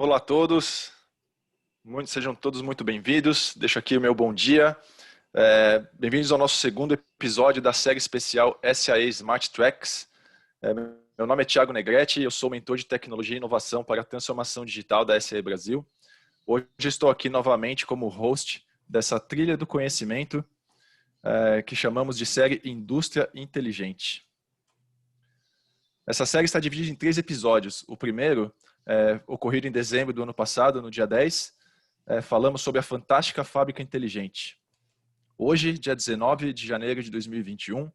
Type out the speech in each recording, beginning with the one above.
Olá a todos, sejam todos muito bem-vindos. Deixo aqui o meu bom dia. Bem-vindos ao nosso segundo episódio da série especial SAE Smart Tracks. Meu nome é Thiago Negretti e eu sou mentor de tecnologia e inovação para a transformação digital da SAE Brasil. Hoje estou aqui novamente como host dessa trilha do conhecimento que chamamos de série Indústria Inteligente. Essa série está dividida em 3 episódios. O primeiro, ocorrido em dezembro do ano passado, no dia 10, falamos sobre a fantástica fábrica inteligente. Hoje, dia 19 de janeiro de 2021,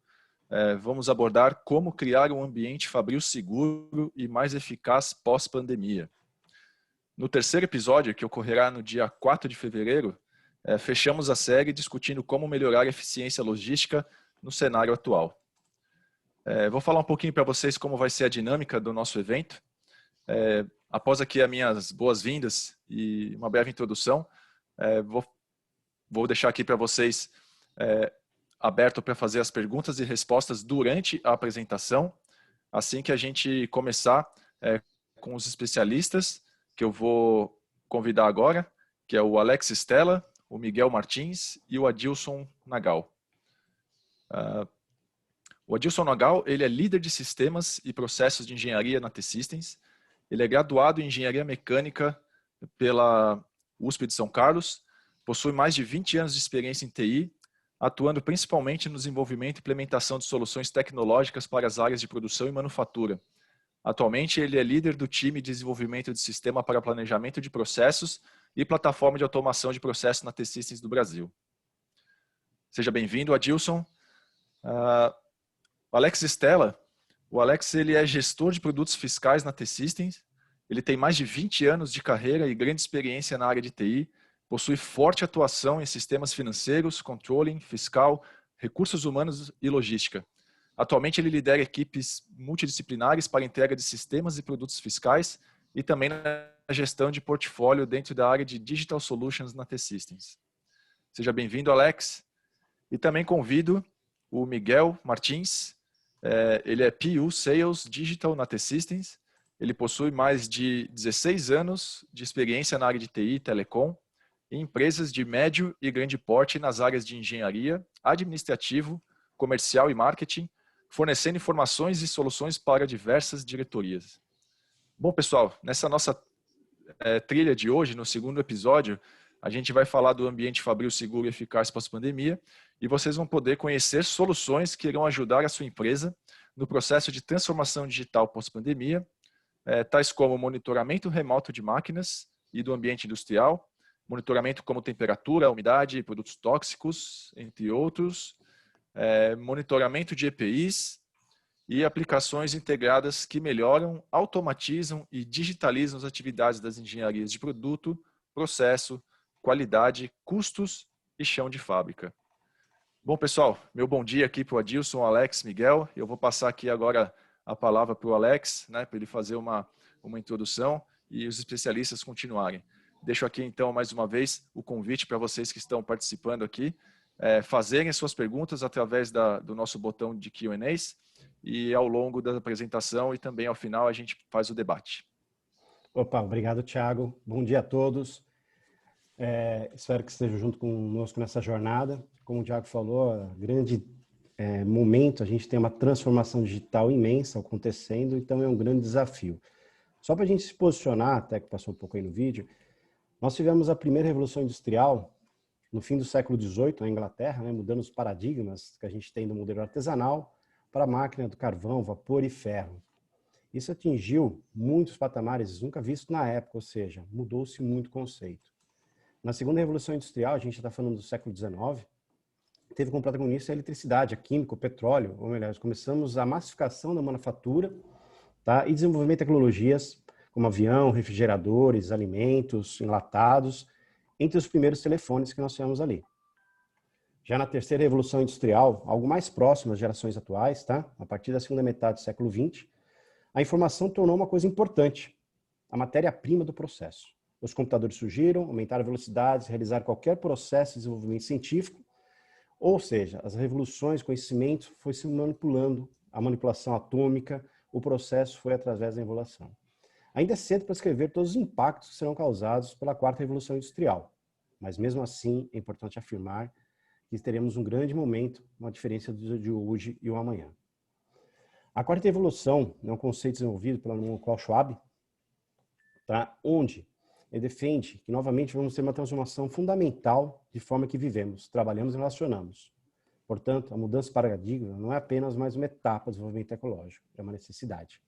vamos abordar como criar um ambiente fabril seguro e mais eficaz pós-pandemia. No terceiro episódio, que ocorrerá no dia 4 de fevereiro, fechamos a série discutindo como melhorar a eficiência logística no cenário atual. Vou falar um pouquinho para vocês como vai ser a dinâmica do nosso evento. Após aqui as minhas boas-vindas e uma breve introdução, vou deixar aqui para vocês aberto para fazer as perguntas e respostas durante a apresentação, assim que a gente começar com os especialistas, que eu vou convidar agora, que é o Alex Stella, o Miguel Martins e o Adilson Nagal. O Adilson Nagal, ele é líder de sistemas e processos de engenharia na T-Systems. Ele é graduado em engenharia mecânica pela USP de São Carlos, possui mais de 20 anos de experiência em TI, atuando principalmente no desenvolvimento e implementação de soluções tecnológicas para as áreas de produção e manufatura. Atualmente, ele é líder do time de desenvolvimento de sistema para planejamento de processos e plataforma de automação de processos na T-Systems do Brasil. Seja bem-vindo, Adilson. O Alex Stella, o Alex ele é gestor de produtos fiscais na T-Systems, ele tem mais de 20 anos de carreira e grande experiência na área de TI, possui forte atuação em sistemas financeiros, controlling, fiscal, recursos humanos e logística. Atualmente ele lidera equipes multidisciplinares para entrega de sistemas e produtos fiscais e também na gestão de portfólio dentro da área de Digital Solutions na T-Systems. Seja bem-vindo, Alex. E também convido o Miguel Martins. Ele é PU Sales Digital na T-Systems. Ele possui mais de 16 anos de experiência na área de TI e Telecom, em empresas de médio e grande porte nas áreas de engenharia, administrativo, comercial e marketing, fornecendo informações e soluções para diversas diretorias. Bom, pessoal, nessa nossa trilha de hoje, no segundo episódio, a gente vai falar do ambiente fabril seguro e eficaz pós-pandemia e vocês vão poder conhecer soluções que irão ajudar a sua empresa no processo de transformação digital pós-pandemia, tais como monitoramento remoto de máquinas e do ambiente industrial, monitoramento como temperatura, umidade, produtos tóxicos, entre outros, monitoramento de EPIs e aplicações integradas que melhoram, automatizam e digitalizam as atividades das engenharias de produto, processo, qualidade, custos e chão de fábrica. Bom, pessoal, meu bom dia aqui para o Adilson, Alex, Miguel. Eu vou passar aqui agora a palavra para o Alex, para ele fazer uma introdução e os especialistas continuarem. Deixo aqui, então, mais uma vez, o convite para vocês que estão participando aqui, fazerem suas perguntas através do nosso botão de Q&As e ao longo da apresentação e também ao final a gente faz o debate. Opa, obrigado, Thiago. Bom dia a todos. Espero que estejam junto conosco nessa jornada. Como o Thiago falou, grande momento, a gente tem uma transformação digital imensa acontecendo, então é um grande desafio. Só para a gente se posicionar, até que passou um pouco aí no vídeo, nós tivemos a primeira revolução industrial no fim do século XVIII, na Inglaterra, mudando os paradigmas que a gente tem do modelo artesanal para a máquina do carvão, vapor e ferro. Isso atingiu muitos patamares nunca vistos na época, ou seja, mudou-se muito o conceito. Na segunda revolução industrial, a gente está falando do século XIX, teve como protagonista a eletricidade, a química, o petróleo, ou melhor, começamos a massificação da manufatura, tá? E desenvolvimento de tecnologias como avião, refrigeradores, alimentos, enlatados, entre os primeiros telefones que nós tivemos ali. Já na terceira revolução industrial, algo mais próximo às gerações atuais, tá? A partir da segunda metade do século XX, a informação tornou uma coisa importante, a matéria-prima do processo. Os computadores surgiram, aumentaram velocidades, realizaram qualquer processo de desenvolvimento científico, ou seja, as revoluções, conhecimento foi se manipulando, a manipulação atômica, o processo foi através da evolução. Ainda é cedo para escrever todos os impactos que serão causados pela quarta revolução industrial, mas mesmo assim é importante afirmar que teremos um grande momento, uma diferença de hoje e o amanhã. A quarta revolução é um conceito desenvolvido pelo Klaus Schwab, tá? Onde ele defende que novamente vamos ter uma transformação fundamental de forma que vivemos, trabalhamos e relacionamos. Portanto, a mudança de paradigma não é apenas mais uma etapa do desenvolvimento ecológico, é uma necessidade.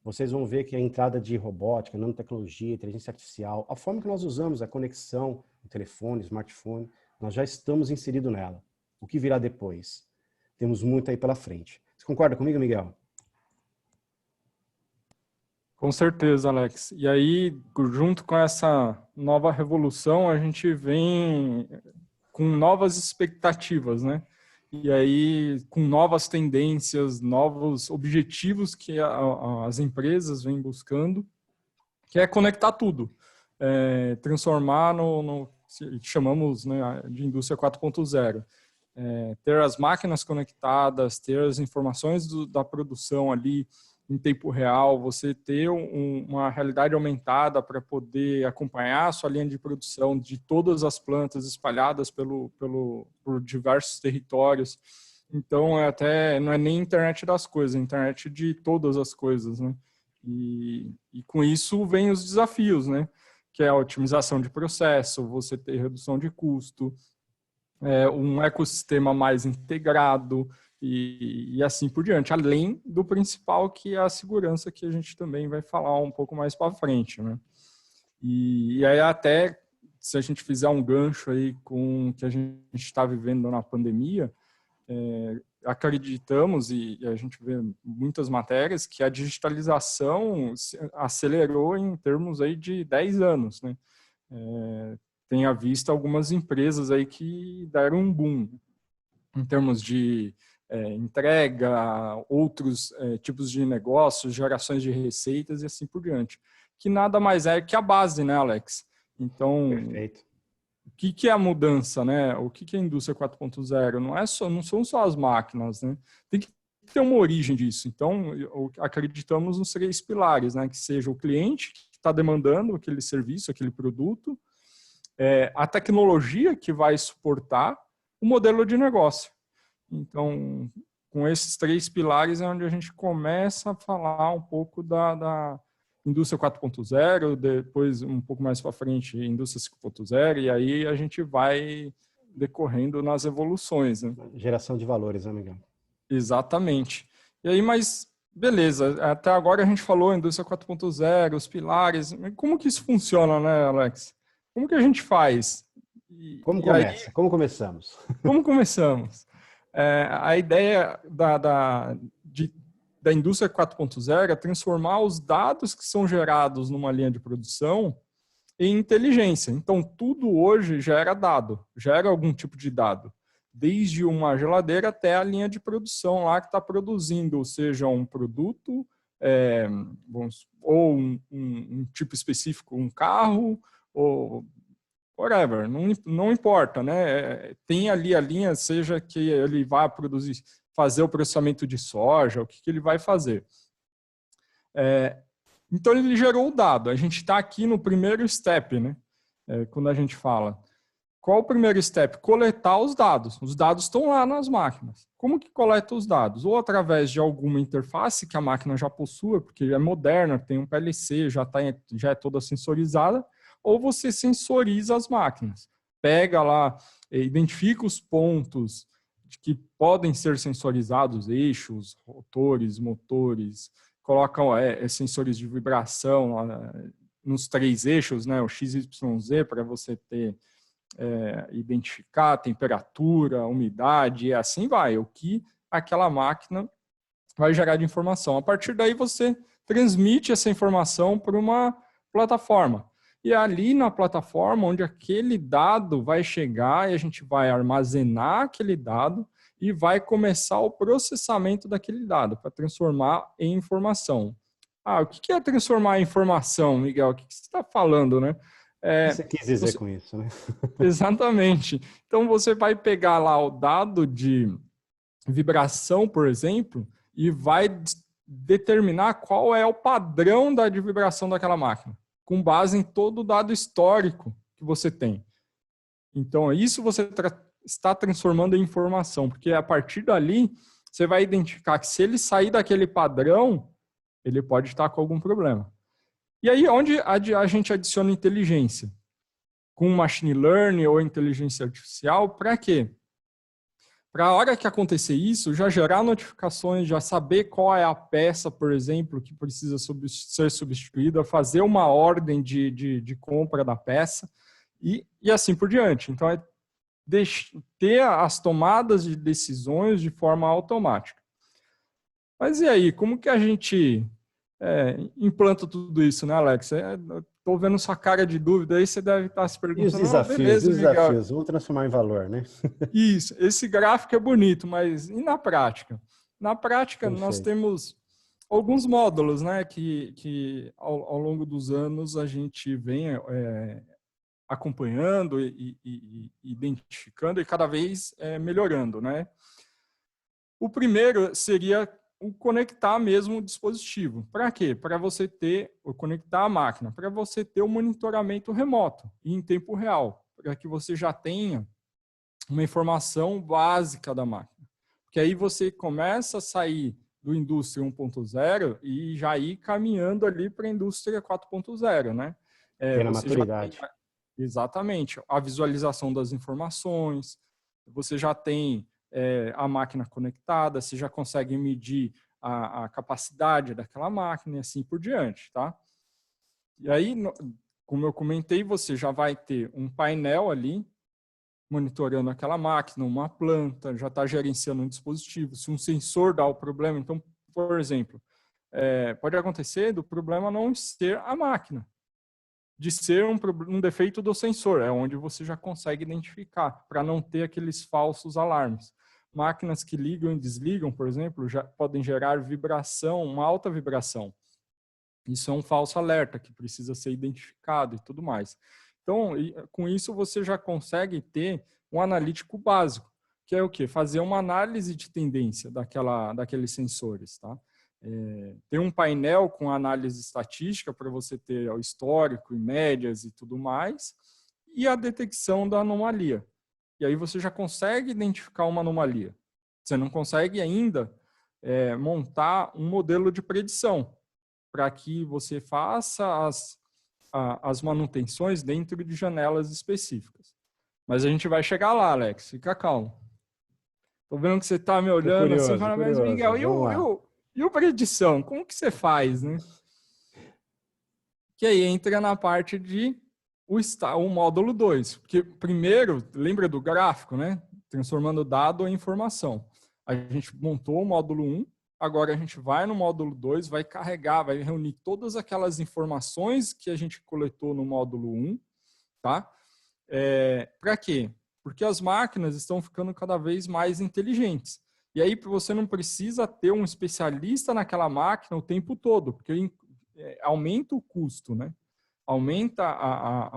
Vocês vão ver que a entrada de robótica, nanotecnologia, inteligência artificial, a forma que nós usamos a conexão, o telefone, o smartphone, nós já estamos inseridos nela. O que virá depois? Temos muito aí pela frente. Você concorda comigo, Miguel? Com certeza, Alex. E aí, junto com essa nova revolução, a gente vem com novas expectativas, né? E aí, com novas tendências, novos objetivos que as empresas vêm buscando, que é conectar tudo, transformar no que chamamos, né, de indústria 4.0. Ter as máquinas conectadas, ter as informações da produção ali em tempo real, você ter uma realidade aumentada para poder acompanhar a sua linha de produção de todas as plantas espalhadas por diversos territórios. Então, não é nem internet das coisas, é internet de todas as coisas, né? E com isso vem os desafios, né? Que é a otimização de processo, você ter redução de custo, um ecossistema mais integrado, e assim por diante, além do principal, que é a segurança, que a gente também vai falar um pouco mais para frente, né? E aí até, se a gente fizer um gancho aí com o que a gente está vivendo na pandemia, acreditamos, e a gente vê muitas matérias, que a digitalização acelerou em termos aí de 10 anos, né? Tem à vista algumas empresas aí que deram um boom em termos de entrega, outros tipos de negócios, gerações de receitas e assim por diante. Que nada mais é que a base, né, Alex? Então, perfeito. O que é a mudança, né? O que é a indústria 4.0? Não são só as máquinas, né? Tem que ter uma origem disso. Então, acreditamos nos 3 pilares, né? Que seja o cliente que está demandando aquele serviço, aquele produto, a tecnologia que vai suportar o modelo de negócio. Então, com esses 3 pilares é onde a gente começa a falar um pouco da indústria 4.0, depois um pouco mais para frente indústria 5.0, e aí a gente vai decorrendo nas evoluções, né? Geração de valores, né, Miguel? Exatamente. E aí, mas beleza, até agora a gente falou indústria 4.0, os pilares, como que isso funciona, né, Alex? Como que a gente faz? Como começa? Como começamos? Como começamos? A ideia da indústria 4.0 é transformar os dados que são gerados numa linha de produção em inteligência. Então, tudo hoje gera dado, gera algum tipo de dado. Desde uma geladeira até a linha de produção lá que está produzindo, seja um produto, ou um tipo específico, um carro, ou whatever, não importa, né? Tem ali a linha, seja que ele vá produzir, fazer o processamento de soja, o que ele vai fazer. Então, ele gerou o dado. A gente está aqui no primeiro step, né? Quando a gente fala. Qual o primeiro step? Coletar os dados. Os dados estão lá nas máquinas. Como que coleta os dados? Ou através de alguma interface que a máquina já possua, porque é moderna, tem um PLC, já é toda sensorizada, ou você sensoriza as máquinas. Pega lá, identifica os pontos que podem ser sensorizados, eixos, rotores, motores, colocam sensores de vibração nos 3 eixos, né, o X, Y, Z, para você ter, identificar a temperatura, a umidade, e assim vai, o que aquela máquina vai gerar de informação. A partir daí você transmite essa informação para uma plataforma. E é ali na plataforma onde aquele dado vai chegar e a gente vai armazenar aquele dado e vai começar o processamento daquele dado para transformar em informação. O que é transformar em informação, Miguel? O que você está falando, né? O que você quis dizer com isso, né? Exatamente. Então, você vai pegar lá o dado de vibração, por exemplo, e vai determinar qual é o padrão de vibração daquela máquina, com base em todo o dado histórico que você tem. Então, isso você está transformando em informação, porque a partir dali, você vai identificar que se ele sair daquele padrão, ele pode estar com algum problema. E aí, onde a gente adiciona inteligência? Com machine learning ou inteligência artificial, para quê? Para a hora que acontecer isso, já gerar notificações, já saber qual é a peça, por exemplo, que precisa ser substituída, fazer uma ordem de compra da peça e assim por diante. Então, é ter as tomadas de decisões de forma automática. Mas e aí, como que a gente implanta tudo isso, né, Alex? Estou vendo sua cara de dúvida aí, você deve estar se perguntando. E os desafios, beleza, desafios, vamos transformar em valor, né? Isso, esse gráfico é bonito, mas e na prática? Na prática, nós temos alguns módulos, né, que ao longo dos anos a gente vem acompanhando e identificando e cada vez melhorando, né? O primeiro seria o conectar mesmo o dispositivo. Para quê? Para você conectar a máquina, para você ter o monitoramento remoto e em tempo real, para que você já tenha uma informação básica da máquina. Porque aí você começa a sair do indústria 1.0 e já ir caminhando ali para a indústria 4.0, né? Tem a maturidade. Exatamente. A visualização das informações, você já tem a máquina conectada, você já consegue medir a capacidade daquela máquina e assim por diante, tá? E aí, como eu comentei, você já vai ter um painel ali monitorando aquela máquina, uma planta, já está gerenciando um dispositivo. Se um sensor dá o problema, então, por exemplo, pode acontecer do problema não ser a máquina, de ser um defeito do sensor, é onde você já consegue identificar, para não ter aqueles falsos alarmes. Máquinas que ligam e desligam, por exemplo, já podem gerar vibração, uma alta vibração. Isso é um falso alerta que precisa ser identificado e tudo mais. Então, com isso, você já consegue ter um analítico básico, que é o quê? Fazer uma análise de tendência daqueles sensores, tá? Ter um painel com análise estatística para você ter o histórico e médias e tudo mais, e a detecção da anomalia. E aí você já consegue identificar uma anomalia. Você não consegue ainda montar um modelo de predição para que você faça as manutenções dentro de janelas específicas. Mas a gente vai chegar lá, Alex. Fica calmo. Estou vendo que você está me olhando assim, falando, mas Miguel, e o predição? Como que você faz, né? Que aí entra na parte de o módulo 2. Porque primeiro, lembra do gráfico, né? Transformando dado em informação. A gente montou o módulo 1, agora a gente vai no módulo 2, vai carregar, vai reunir todas aquelas informações que a gente coletou no módulo 1, tá? Para quê? Porque as máquinas estão ficando cada vez mais inteligentes. E aí você não precisa ter um especialista naquela máquina o tempo todo, porque aumenta o custo, né? Aumenta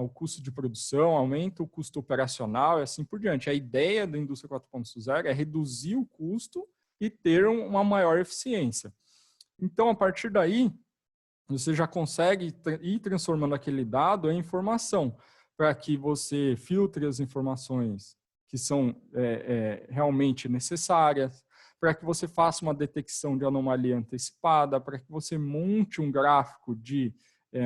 o custo de produção, aumenta o custo operacional e assim por diante. A ideia da indústria 4.0 é reduzir o custo e ter uma maior eficiência. Então, a partir daí, você já consegue ir transformando aquele dado em informação, para que você filtre as informações que são realmente necessárias, para que você faça uma detecção de anomalia antecipada, para que você monte um gráfico de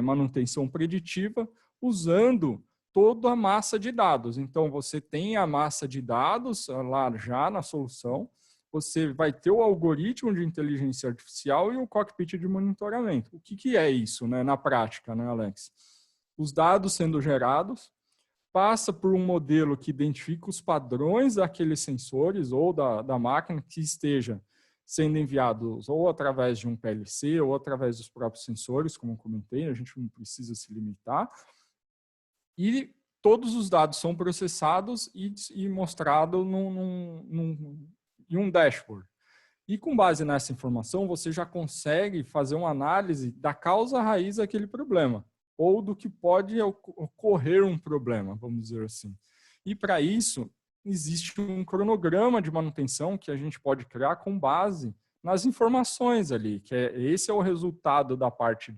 manutenção preditiva, usando toda a massa de dados. Então, você tem a massa de dados lá já na solução, você vai ter o algoritmo de inteligência artificial e o cockpit de monitoramento. O que é isso, né, na prática, né, Alex? Os dados sendo gerados, passa por um modelo que identifica os padrões daqueles sensores ou da máquina que esteja sendo enviados ou através de um PLC ou através dos próprios sensores, como eu comentei, a gente não precisa se limitar. E todos os dados são processados e mostrados em um dashboard. E com base nessa informação, você já consegue fazer uma análise da causa raiz daquele problema, ou do que pode ocorrer um problema, vamos dizer assim. E para isso, existe um cronograma de manutenção que a gente pode criar com base nas informações ali, esse é o resultado da parte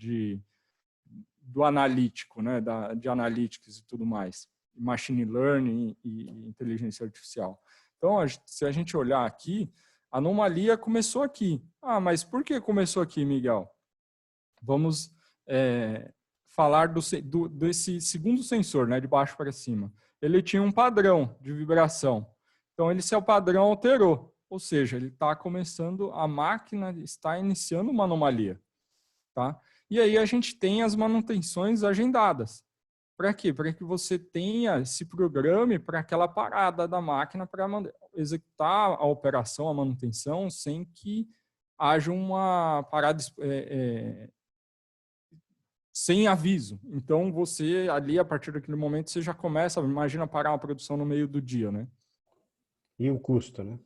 do analítico, né, de analytics e tudo mais, machine learning e inteligência artificial. Então, se a gente olhar aqui, a anomalia começou aqui. Ah, mas por que começou aqui, Miguel? Vamos falar desse segundo sensor, né, de baixo para cima. Ele tinha um padrão de vibração. Então, seu padrão alterou. Ou seja, ele está começando, a máquina está iniciando uma anomalia. Tá? E aí a gente tem as manutenções agendadas. Para quê? Para que você se programe para aquela parada da máquina para executar a operação, a manutenção, sem que haja uma parada sem aviso. Então, você ali, a partir daquele momento, você já começa, imagina parar uma produção no meio do dia, né? E o custo, né?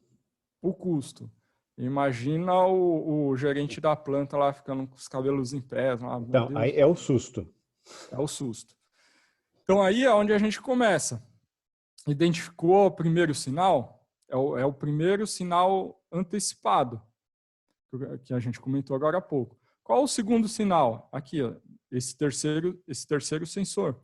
O custo. Imagina o gerente da planta lá ficando com os cabelos em pé. Lá, então, aí é o susto. É o susto. Então, aí é onde a gente começa. Identificou o primeiro sinal? É o primeiro sinal antecipado, que a gente comentou agora há pouco. Qual o segundo sinal? Aqui, ó, esse terceiro sensor.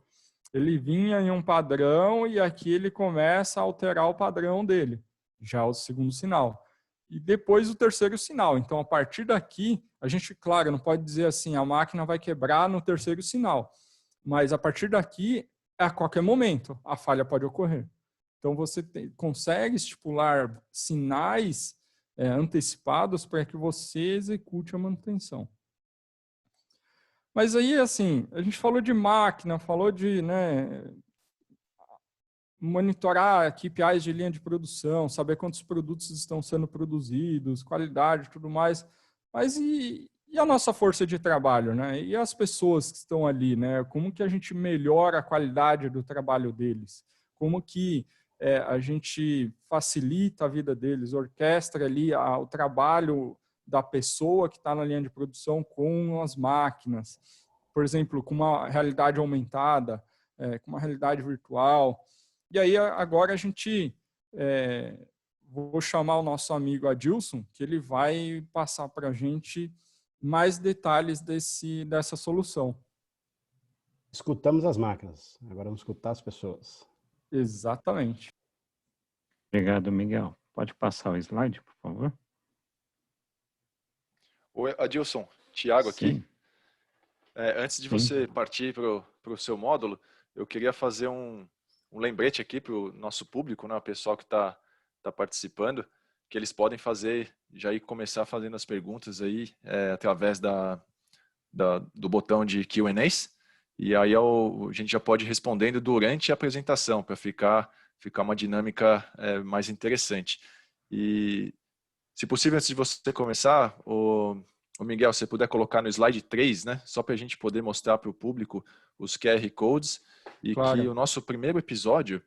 Ele vinha em um padrão e aqui ele começa a alterar o padrão dele. Já é o segundo sinal. E depois o terceiro sinal. Então, a partir daqui, a gente, claro, não pode dizer assim, a máquina vai quebrar no terceiro sinal. Mas a partir daqui, a qualquer momento, a falha pode ocorrer. Então, você consegue estipular sinais antecipados para que você execute a manutenção. Mas aí, assim, a gente falou de máquina, falou de monitorar KPIs de linha de produção, saber quantos produtos estão sendo produzidos, qualidade e tudo mais. Mas e a nossa força de trabalho, né? E as pessoas que estão ali, né? Como que a gente melhora a qualidade do trabalho deles? Como que a gente facilita a vida deles, orquestra ali o trabalho da pessoa que está na linha de produção com as máquinas, por exemplo, com uma realidade aumentada, com uma realidade virtual. E aí agora a gente, vou chamar o nosso amigo Adilson, que ele vai passar para a gente mais detalhes dessa solução. Escutamos as máquinas, agora vamos escutar as pessoas. Exatamente. Obrigado, Miguel. Pode passar o slide, por favor? Oi, Adilson, Thiago aqui. Sim. Antes de você partir para o seu módulo, eu queria fazer um lembrete aqui para o nosso público, né, o pessoal que está participando, que eles podem já ir começar fazendo as perguntas aí através do botão de Q&As, e aí a gente já pode ir respondendo durante a apresentação, para ficar uma dinâmica mais interessante. E, se possível, antes de você começar, o Miguel, se você puder colocar no slide 3, né, só para a gente poder mostrar para o público os QR Codes, e claro, que o nosso primeiro episódio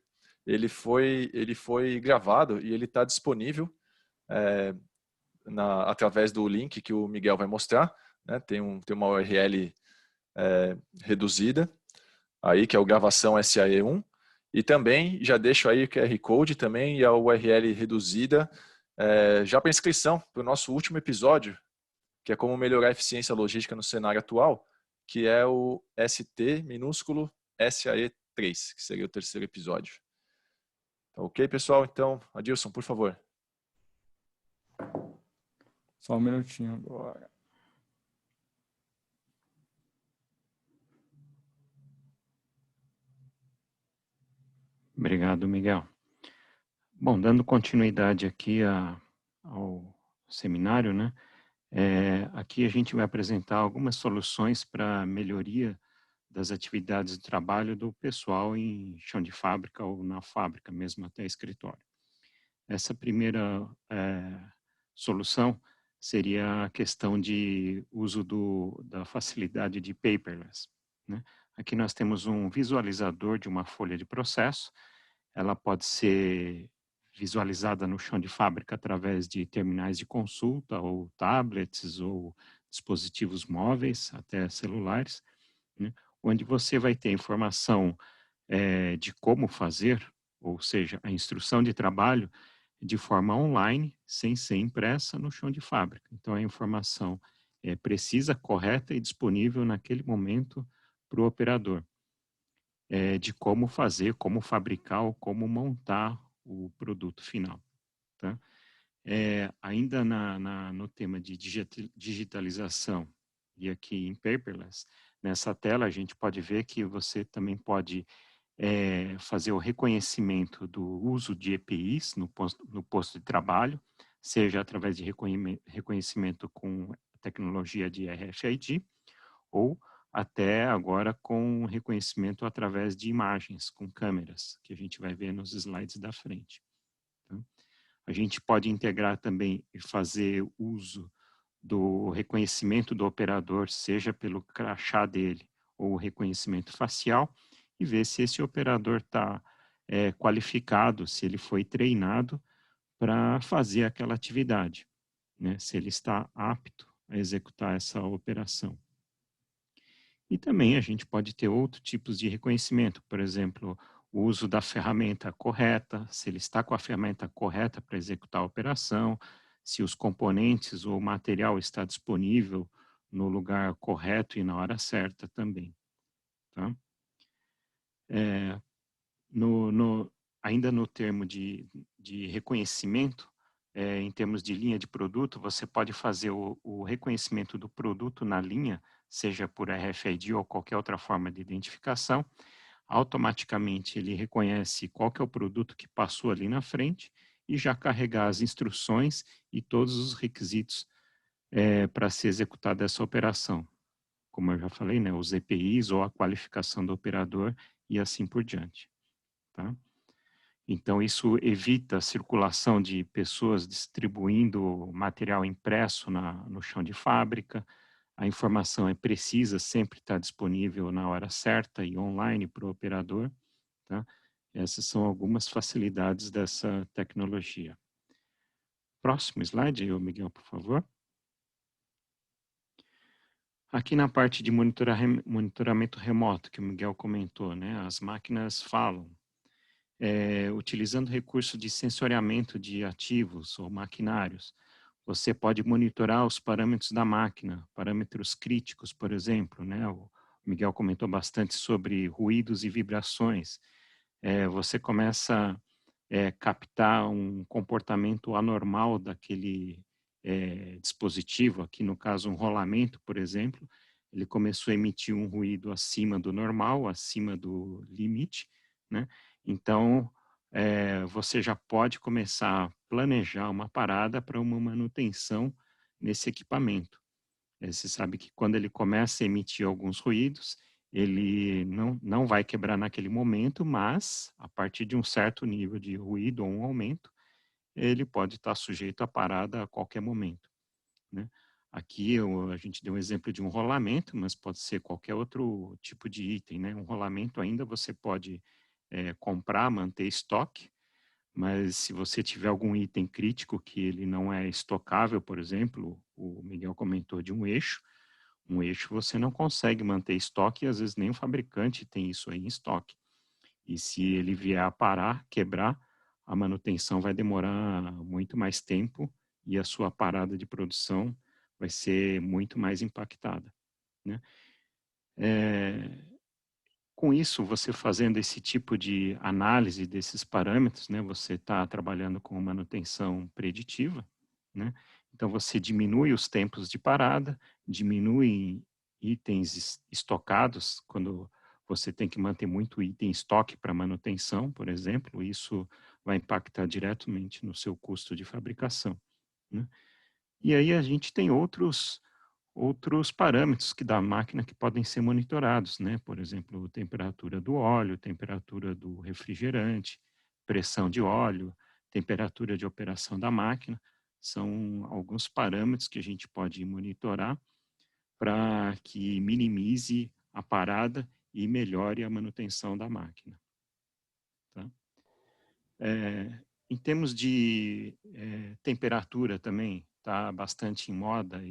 ele foi gravado e ele está disponível através do link que o Miguel vai mostrar, né, tem uma URL reduzida, aí, que é o gravação SAE1, e também já deixo aí o QR Code também e a URL reduzida já para inscrição para o nosso último episódio, que é como melhorar a eficiência logística no cenário atual, que é o ST minúsculo SAE3, que seria o terceiro episódio. Tá ok, pessoal? Então, Adilson, por favor. Só um minutinho agora. Obrigado, Miguel. Bom, dando continuidade aqui ao seminário, né? Aqui a gente vai apresentar algumas soluções para melhoria das atividades de trabalho do pessoal em chão de fábrica ou na fábrica, mesmo até escritório. Essa primeira solução seria a questão de uso da facilidade de paperless, né? Aqui nós temos um visualizador de uma folha de processo. Ela pode ser visualizada no chão de fábrica através de terminais de consulta, ou tablets, ou dispositivos móveis, até celulares, né? Onde você vai ter informação de como fazer, ou seja, a instrução de trabalho de forma online, sem ser impressa no chão de fábrica. Então, a informação é precisa, correta e disponível naquele momento para o operador, de como fazer, como fabricar ou como montar o produto final. Tá? Ainda no tema de digitalização, e aqui em Paperless, nessa tela a gente pode ver que você também pode fazer o reconhecimento do uso de EPIs no posto de trabalho, seja através de reconhecimento com tecnologia de RFID, ou até agora com reconhecimento através de imagens, com câmeras, que a gente vai ver nos slides da frente. Tá? A gente pode integrar também e fazer uso do reconhecimento do operador, seja pelo crachá dele ou o reconhecimento facial, e ver se esse operador está qualificado, se ele foi treinado para fazer aquela atividade, né? Se ele está apto a executar essa operação. E também a gente pode ter outros tipos de reconhecimento, por exemplo, o uso da ferramenta correta, se ele está com a ferramenta correta para executar a operação, se os componentes ou o material está disponível no lugar correto e na hora certa também. Tá? Ainda no termo de reconhecimento, em termos de linha de produto, você pode fazer o reconhecimento do produto na linha, seja por RFID ou qualquer outra forma de identificação. Automaticamente ele reconhece qual que é o produto que passou ali na frente e já carregar as instruções e todos os requisitos para ser executada essa operação. Como eu já falei, né, os EPIs ou a qualificação do operador e assim por diante. Tá? Então, isso evita a circulação de pessoas distribuindo material impresso no chão de fábrica. A informação é precisa, sempre está disponível na hora certa e online para o operador. Tá? Essas são algumas facilidades dessa tecnologia. Próximo slide, Miguel, por favor. Aqui na parte de monitoramento remoto, que o Miguel comentou, né? As máquinas falam. Utilizando recurso de sensoriamento de ativos ou maquinários, você pode monitorar os parâmetros da máquina, parâmetros críticos, por exemplo, né? O Miguel comentou bastante sobre ruídos e vibrações. Você começa a captar um comportamento anormal daquele dispositivo, aqui no caso um rolamento, por exemplo, ele começou a emitir um ruído acima do normal, acima do limite, né? Então, você já pode começar a planejar uma parada para uma manutenção nesse equipamento. Você sabe que quando ele começa a emitir alguns ruídos, ele não vai quebrar naquele momento, mas a partir de um certo nível de ruído ou um aumento, ele pode estar sujeito a parada a qualquer momento, né? Aqui a gente deu um exemplo de um rolamento, mas pode ser qualquer outro tipo de item, né? Um rolamento ainda você pode comprar, manter estoque, mas se você tiver algum item crítico que ele não é estocável, por exemplo, o Miguel comentou de um eixo você não consegue manter estoque e às vezes nem o fabricante tem isso aí em estoque. E se ele vier a parar, quebrar, a manutenção vai demorar muito mais tempo e a sua parada de produção vai ser muito mais impactada, né? Com isso, você fazendo esse tipo de análise desses parâmetros, né, você está trabalhando com manutenção preditiva, né? Então, você diminui os tempos de parada, diminui itens estocados, quando você tem que manter muito item em estoque para manutenção, por exemplo, isso vai impactar diretamente no seu custo de fabricação, né? E aí a gente tem outros parâmetros que da máquina que podem ser monitorados, né? Por exemplo, temperatura do óleo, temperatura do refrigerante, pressão de óleo, temperatura de operação da máquina, são alguns parâmetros que a gente pode monitorar para que minimize a parada e melhore a manutenção da máquina. Tá? Em termos de temperatura também, está bastante em moda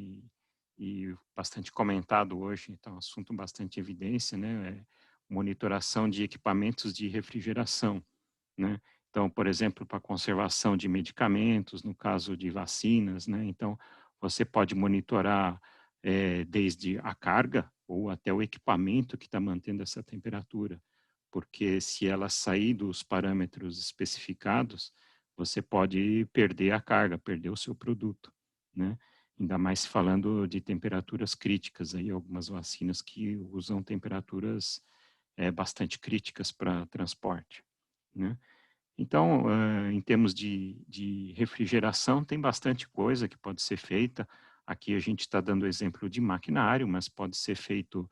e bastante comentado hoje, então, assunto bastante evidência, né? Monitoração de equipamentos de refrigeração, né? Então, por exemplo, para conservação de medicamentos, no caso de vacinas, né? Então, você pode monitorar desde a carga ou até o equipamento que está mantendo essa temperatura, porque se ela sair dos parâmetros especificados, você pode perder a carga, perder o seu produto, né? Ainda mais falando de temperaturas críticas, aí algumas vacinas que usam temperaturas bastante críticas para transporte, né? Então, em termos de refrigeração, tem bastante coisa que pode ser feita. Aqui a gente está dando exemplo de maquinário, mas pode ser feito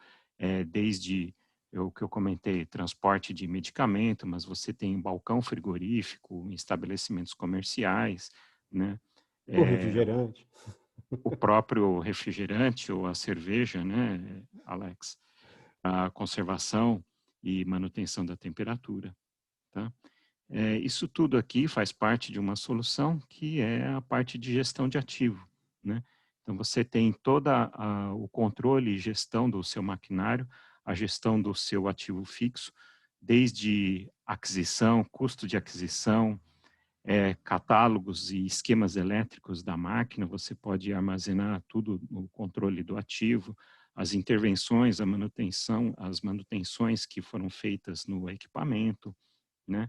desde o que eu comentei, transporte de medicamento, mas você tem balcão frigorífico em estabelecimentos comerciais, né? O refrigerante. O próprio refrigerante ou a cerveja, né, Alex? A conservação e manutenção da temperatura, tá? Isso tudo aqui faz parte de uma solução que é a parte de gestão de ativo, né? Então, você tem todo o controle e gestão do seu maquinário, a gestão do seu ativo fixo, desde aquisição, custo de aquisição, catálogos e esquemas elétricos da máquina, você pode armazenar tudo no controle do ativo, as intervenções, a manutenção, as manutenções que foram feitas no equipamento, né?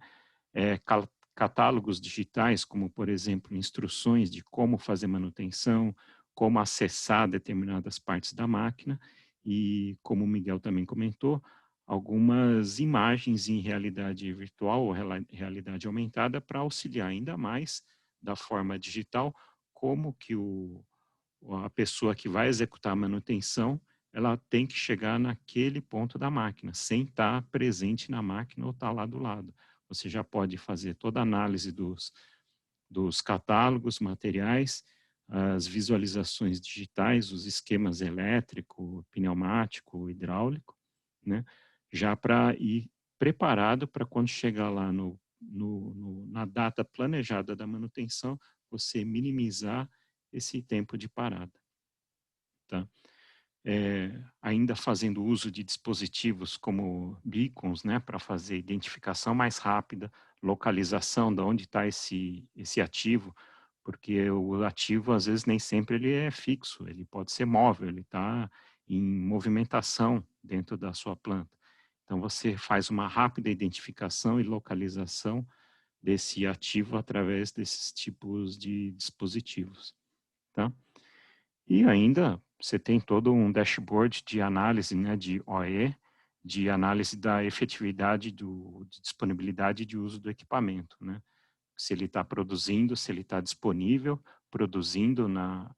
Catálogos digitais, como, por exemplo, instruções de como fazer manutenção, como acessar determinadas partes da máquina e, como o Miguel também comentou, algumas imagens em realidade virtual ou realidade aumentada para auxiliar ainda mais da forma digital como que a pessoa que vai executar a manutenção ela tem que chegar naquele ponto da máquina, sem estar presente na máquina ou estar lá do lado. Você já pode fazer toda a análise dos catálogos, materiais, as visualizações digitais, os esquemas elétrico, pneumático, hidráulico, né? Já para ir preparado para quando chegar lá na data planejada da manutenção, você minimizar esse tempo de parada. Tá? Ainda fazendo uso de dispositivos como beacons, né, para fazer identificação mais rápida, localização de onde está esse ativo, porque o ativo, às vezes, nem sempre ele é fixo, ele pode ser móvel, ele está em movimentação dentro da sua planta. Então, você faz uma rápida identificação e localização desse ativo através desses tipos de dispositivos, tá? E ainda você tem todo um dashboard de análise, né, de OE, de análise da efetividade de disponibilidade de uso do equipamento, né? Se ele está produzindo, se ele está disponível, produzindo na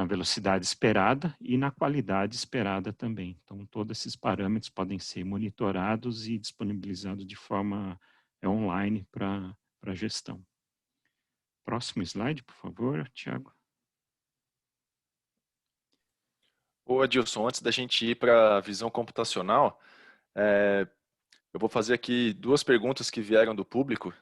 velocidade esperada e na qualidade esperada também. Então, todos esses parâmetros podem ser monitorados e disponibilizados de forma online para gestão. Próximo slide, por favor, Thiago. Ô, Adilson, antes da gente ir para a visão computacional, eu vou fazer aqui duas perguntas que vieram do público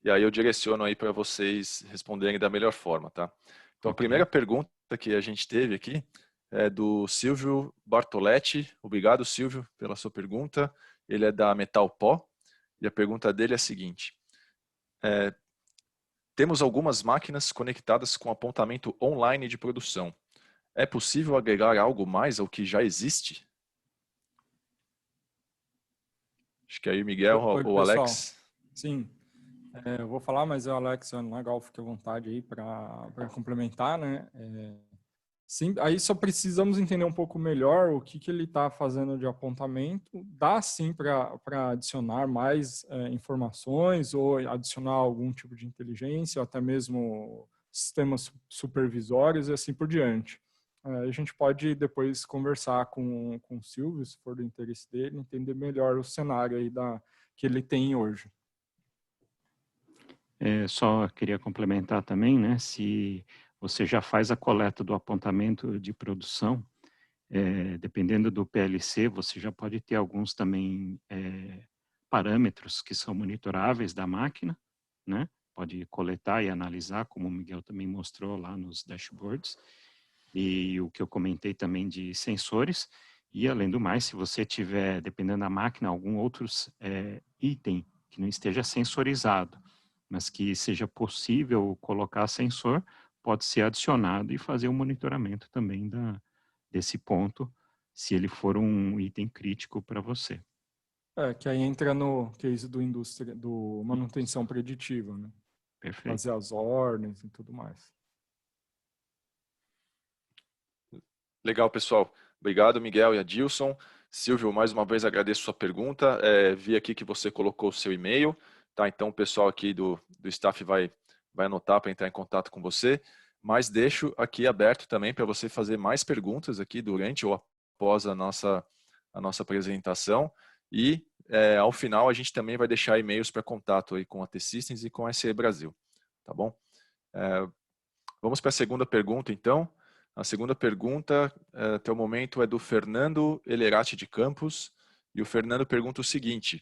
e aí eu direciono aí para vocês responderem da melhor forma, tá? Então, a primeira pergunta que a gente teve aqui é do Silvio Bartoletti. Obrigado, Silvio, pela sua pergunta. Ele é da Metal Pó e a pergunta dele é a seguinte: temos algumas máquinas conectadas com apontamento online de produção. É possível agregar algo mais ao que já existe? Acho que aí o Miguel Oi, ou o pessoal. Alex. Sim, eu vou falar, mas o Alex, legal, fique à vontade aí para complementar, né? Sim, aí só precisamos entender um pouco melhor o que ele está fazendo de apontamento. Dá sim para adicionar mais informações ou adicionar algum tipo de inteligência, ou até mesmo sistemas supervisórios e assim por diante. A gente pode depois conversar com o Silvio, se for do interesse dele, entender melhor o cenário aí que ele tem hoje. Só queria complementar também, né, se você já faz a coleta do apontamento de produção, dependendo do PLC, você já pode ter alguns também parâmetros que são monitoráveis da máquina, né, pode coletar e analisar, como o Miguel também mostrou lá nos dashboards, e o que eu comentei também de sensores, e além do mais, se você tiver, dependendo da máquina, algum outros item que que não esteja sensorizado, mas que seja possível colocar sensor, pode ser adicionado e fazer um monitoramento também desse ponto, se ele for um item crítico para você. Que aí entra no case do manutenção preditiva, né? Perfeito. Fazer as ordens e tudo mais. Legal, pessoal. Obrigado, Miguel e Adilson. Silvio, mais uma vez agradeço sua pergunta. Vi aqui que você colocou o seu e-mail, tá? Então o pessoal aqui do staff vai anotar para entrar em contato com você, mas deixo aqui aberto também para você fazer mais perguntas aqui durante ou após a nossa apresentação, e ao final a gente também vai deixar e-mails para contato aí com a T-Systems e com a SE Brasil, tá bom? Vamos para a segunda pergunta, então. A segunda pergunta, até o momento, é do Fernando Elerati de Campos. E o Fernando pergunta o seguinte: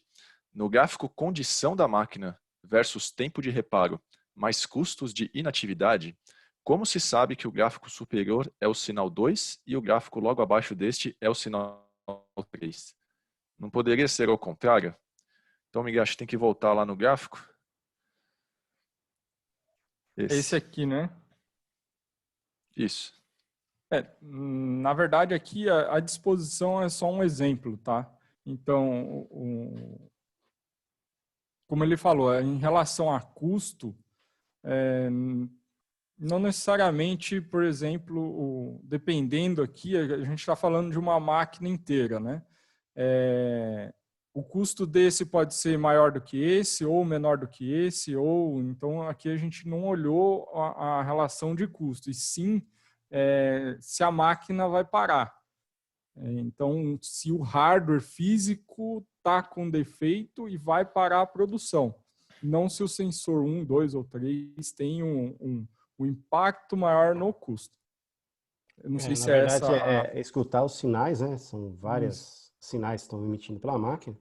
no gráfico condição da máquina versus tempo de reparo, mais custos de inatividade, como se sabe que o gráfico superior é o sinal 2 e o gráfico logo abaixo deste é o sinal 3? Não poderia ser ao contrário? Então, Miguel, acho que tem que voltar lá no gráfico. Esse aqui, né? Isso. Na verdade, aqui a disposição é só um exemplo, tá? Então, como ele falou, em relação a custo, não necessariamente, por exemplo, dependendo aqui, a gente está falando de uma máquina inteira, né? O custo desse pode ser maior do que esse, ou menor do que esse, ou... Então, aqui a gente não olhou a relação de custo, e sim se a máquina vai parar. Então, se o hardware físico está com defeito e vai parar a produção. Não se o sensor 1, 2 ou 3 tem um impacto maior no custo. Eu não sei se na é verdade, essa... é escutar os sinais, né? São vários sinais que estão emitindo pela máquina.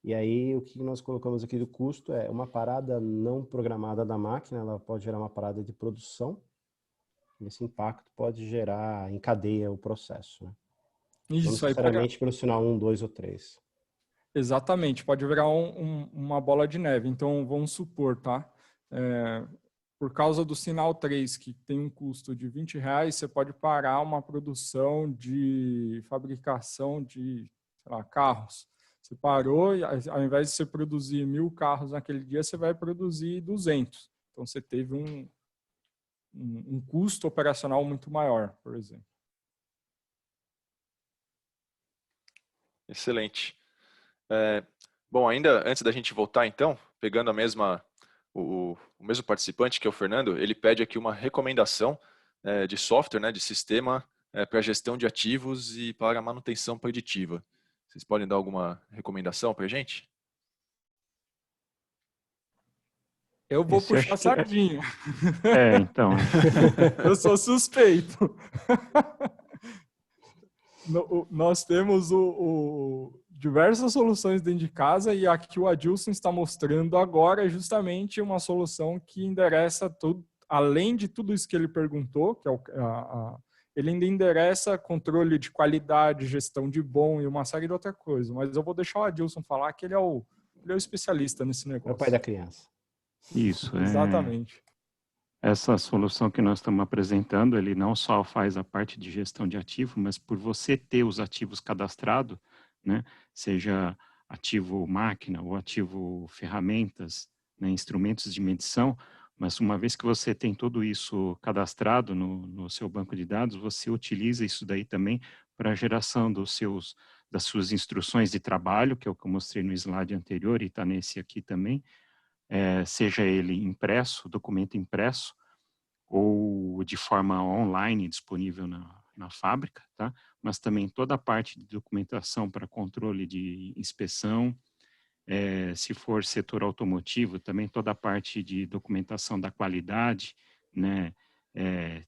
E aí, o que nós colocamos aqui do custo é uma parada não programada da máquina, ela pode gerar uma parada de produção. Esse impacto pode gerar, em cadeia, o processo, né? Não Isso aí pode... necessariamente pelo sinal 1, 2 ou 3. Exatamente, pode virar uma bola de neve. Então, vamos supor, tá? Por causa do sinal 3, que tem um custo de R$20, você pode parar uma produção de fabricação de, sei lá, carros. Você parou e ao invés de você produzir 1.000 carros naquele dia, você vai produzir 200. Então, você teve um custo operacional muito maior, por exemplo. Excelente. Bom, ainda antes da gente voltar, então, pegando o mesmo participante, que é o Fernando, ele pede aqui uma recomendação de software, né, de sistema para gestão de ativos e para manutenção preditiva. Vocês podem dar alguma recomendação para a gente? Eu vou Esse eu puxar acho a que sardinha. então. Eu sou suspeito. Nós temos diversas soluções dentro de casa e a que o Adilson está mostrando agora é justamente uma solução que endereça tudo, além de tudo isso que ele perguntou, que é ele ainda endereça controle de qualidade, gestão de bom e uma série de outras coisas. Mas eu vou deixar o Adilson falar que ele é o especialista nesse negócio. É o pai da criança. Isso, Exatamente. Essa solução que nós estamos apresentando, ele não só faz a parte de gestão de ativo, mas por você ter os ativos cadastrados, né, seja ativo máquina ou ativo ferramentas, né, instrumentos de medição, mas uma vez que você tem tudo isso cadastrado no seu banco de dados, você utiliza isso daí também para a geração das suas instruções de trabalho, que é o que eu mostrei no slide anterior e está nesse aqui também, seja ele impresso, documento impresso, ou de forma online disponível na fábrica, tá? Mas também toda a parte de documentação para controle de inspeção, se for setor automotivo, também toda a parte de documentação da qualidade, né?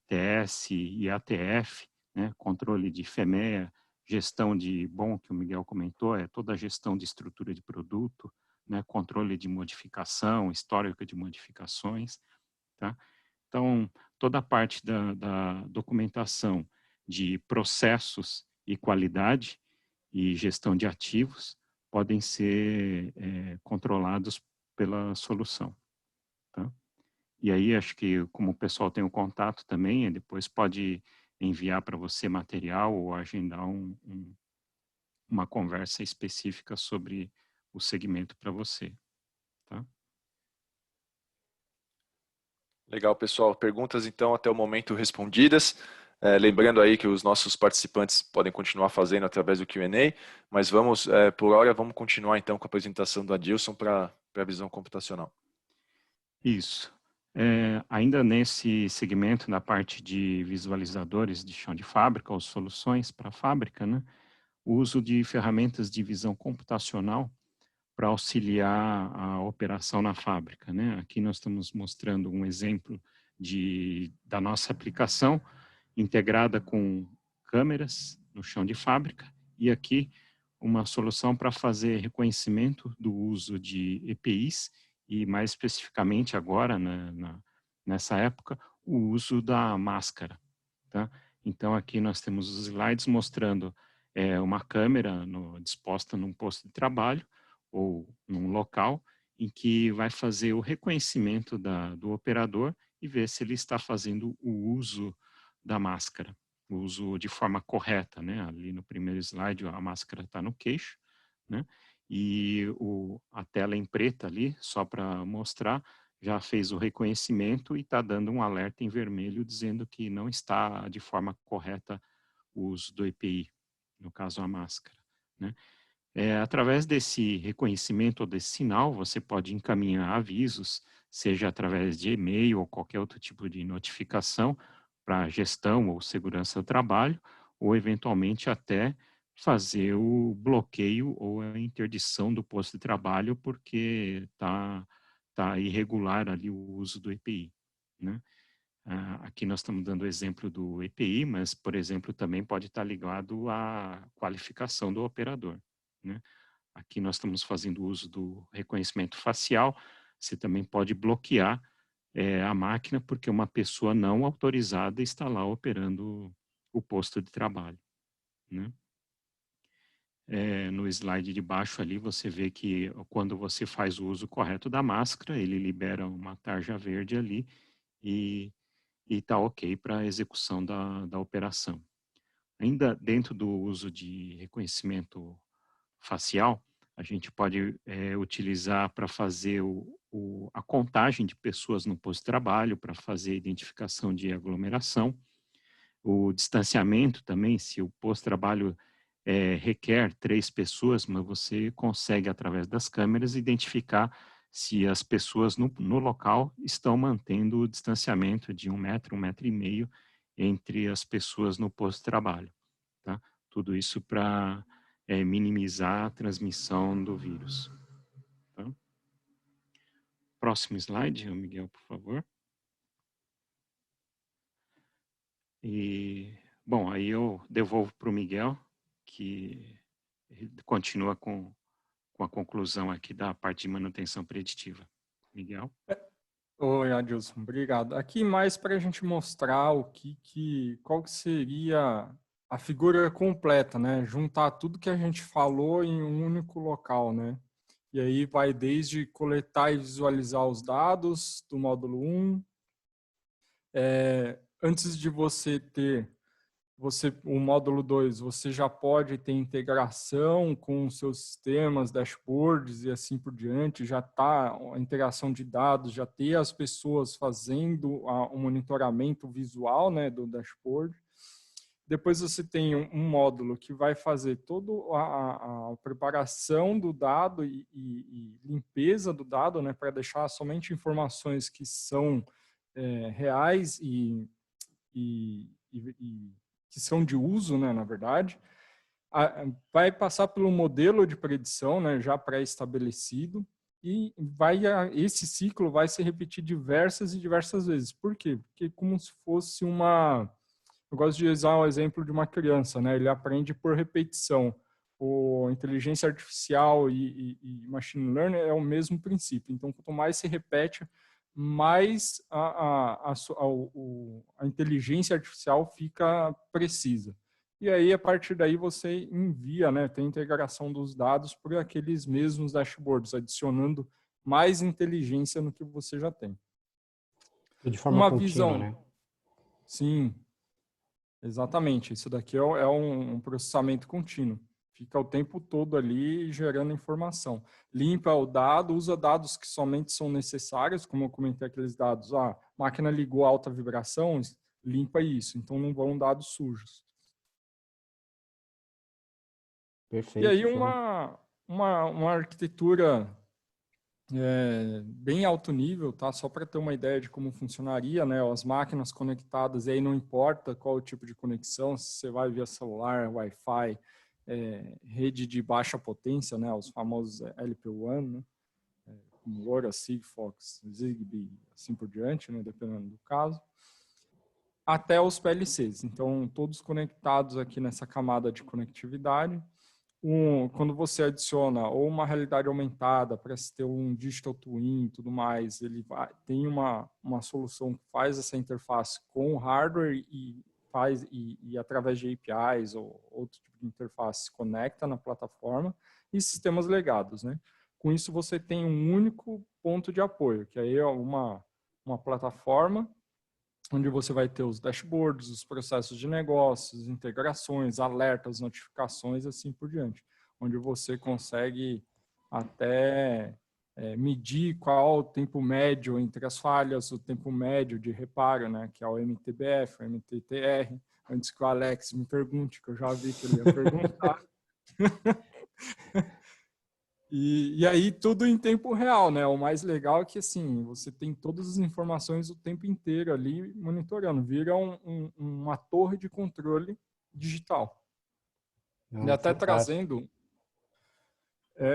TS e ATF, né? Controle de FEMEA, gestão de bom, que o Miguel comentou, toda a gestão de estrutura de produto, né? Controle de modificação, histórico de modificações, tá? Então, toda a parte da documentação de processos e qualidade e gestão de ativos podem ser controlados pela solução. Tá? E aí, acho que como o pessoal tem o contato também, depois pode enviar para você material ou agendar uma conversa específica sobre o segmento para você. Tá? Legal, pessoal. Perguntas, então, até o momento respondidas. Lembrando aí que os nossos participantes podem continuar fazendo através do Q&A, mas vamos, por hora, vamos continuar então com a apresentação do Adilson para a visão computacional. Isso. Ainda nesse segmento, na parte de visualizadores de chão de fábrica ou soluções para a fábrica, né, o uso de ferramentas de visão computacional para auxiliar a operação na fábrica, né? Aqui nós estamos mostrando um exemplo da nossa aplicação integrada com câmeras no chão de fábrica e aqui uma solução para fazer reconhecimento do uso de EPIs e mais especificamente agora, nessa época, o uso da máscara. Tá? Então aqui nós temos os slides mostrando uma câmera disposta num posto de trabalho ou num local em que vai fazer o reconhecimento do operador e ver se ele está fazendo o uso da máscara, o uso de forma correta, né? Ali no primeiro slide a máscara está no queixo, né? E a tela em preta ali, só para mostrar, já fez o reconhecimento e está dando um alerta em vermelho dizendo que não está de forma correta o uso do EPI, no caso a máscara, né? Através desse reconhecimento ou desse sinal, você pode encaminhar avisos, seja através de e-mail ou qualquer outro tipo de notificação para gestão ou segurança do trabalho, ou eventualmente até fazer o bloqueio ou a interdição do posto de trabalho porque tá irregular ali o uso do EPI, né? Aqui nós estamos dando o exemplo do EPI, mas, por exemplo, também pode estar ligado à qualificação do operador, né? Aqui nós estamos fazendo uso do reconhecimento facial, você também pode bloquear a máquina porque uma pessoa não autorizada está lá operando o posto de trabalho, né? No slide de baixo ali você vê que quando você faz o uso correto da máscara, ele libera uma tarja verde ali e está ok para a execução da operação. Ainda dentro do uso de reconhecimento facial, a gente pode utilizar para fazer a contagem de pessoas no posto de trabalho, para fazer a identificação de aglomeração, o distanciamento também, se o posto de trabalho requer 3 pessoas, mas você consegue, através das câmeras, identificar se as pessoas no local estão mantendo o distanciamento de 1 metro, 1,5 metro entre as pessoas no posto de trabalho. Tá? Tudo isso para minimizar a transmissão do vírus. Tá? Próximo slide, Miguel, por favor. E, bom, aí eu devolvo para o Miguel, que continua com a conclusão aqui da parte de manutenção preditiva. Miguel? Oi, Adilson, obrigado. Aqui mais para a gente mostrar qual que seria a figura completa, né? Juntar tudo que a gente falou em um único local, né? E aí vai desde coletar e visualizar os dados do módulo 1. Antes de você ter o módulo 2, você já pode ter integração com os seus sistemas, dashboards e assim por diante, já está a integração de dados, já ter as pessoas fazendo o monitoramento visual, né, do dashboard. Depois você tem um módulo que vai fazer toda a preparação do dado e limpeza do dado, né, para deixar somente informações que são reais e que são de uso, né, na verdade. Vai passar pelo modelo de predição, né, já pré-estabelecido, e esse ciclo vai se repetir diversas e diversas vezes. Por quê? Porque é como se fosse eu gosto de usar o exemplo de uma criança, né? Ele aprende por repetição. Inteligência artificial e machine learning é o mesmo princípio. Então, quanto mais se repete, mais a inteligência artificial fica precisa. E aí, a partir daí, você envia, né? Tem integração dos dados por aqueles mesmos dashboards, adicionando mais inteligência no que você já tem. De forma Uma contínua, visão, né? Sim, exatamente. Isso daqui é um processamento contínuo. Fica o tempo todo ali gerando informação. Limpa o dado, usa dados que somente são necessários, como eu comentei aqueles dados. A máquina ligou alta vibração, limpa isso. Então não vão dados sujos. Perfeito. E aí show. uma arquitetura bem alto nível, tá? Só para ter uma ideia de como funcionaria, né? As máquinas conectadas, e aí não importa qual o tipo de conexão, se você vai via celular, Wi-Fi, rede de baixa potência, né? Os famosos LPWAN, né? Como LoRa, Sigfox, Zigbee, assim por diante, né? Dependendo do caso. Até os PLCs. Então, todos conectados aqui nessa camada de conectividade. Quando você adiciona ou uma realidade aumentada para se ter um digital twin e tudo mais, tem uma solução que faz essa interface com o hardware e através de APIs ou outro tipo de interface se conecta na plataforma, e sistemas legados, né? Com isso você tem um único ponto de apoio, que aí é uma plataforma onde você vai ter os dashboards, os processos de negócios, integrações, alertas, notificações, assim por diante, onde você consegue até medir qual o tempo médio entre as falhas, o tempo médio de reparo, né, que é o MTBF, o MTTR, antes que o Alex me pergunte, que eu já vi que ele ia perguntar. E aí tudo em tempo real, né? O mais legal é que assim, você tem todas as informações o tempo inteiro ali monitorando. Vira uma torre de controle digital. E Não, até fantástico. trazendo...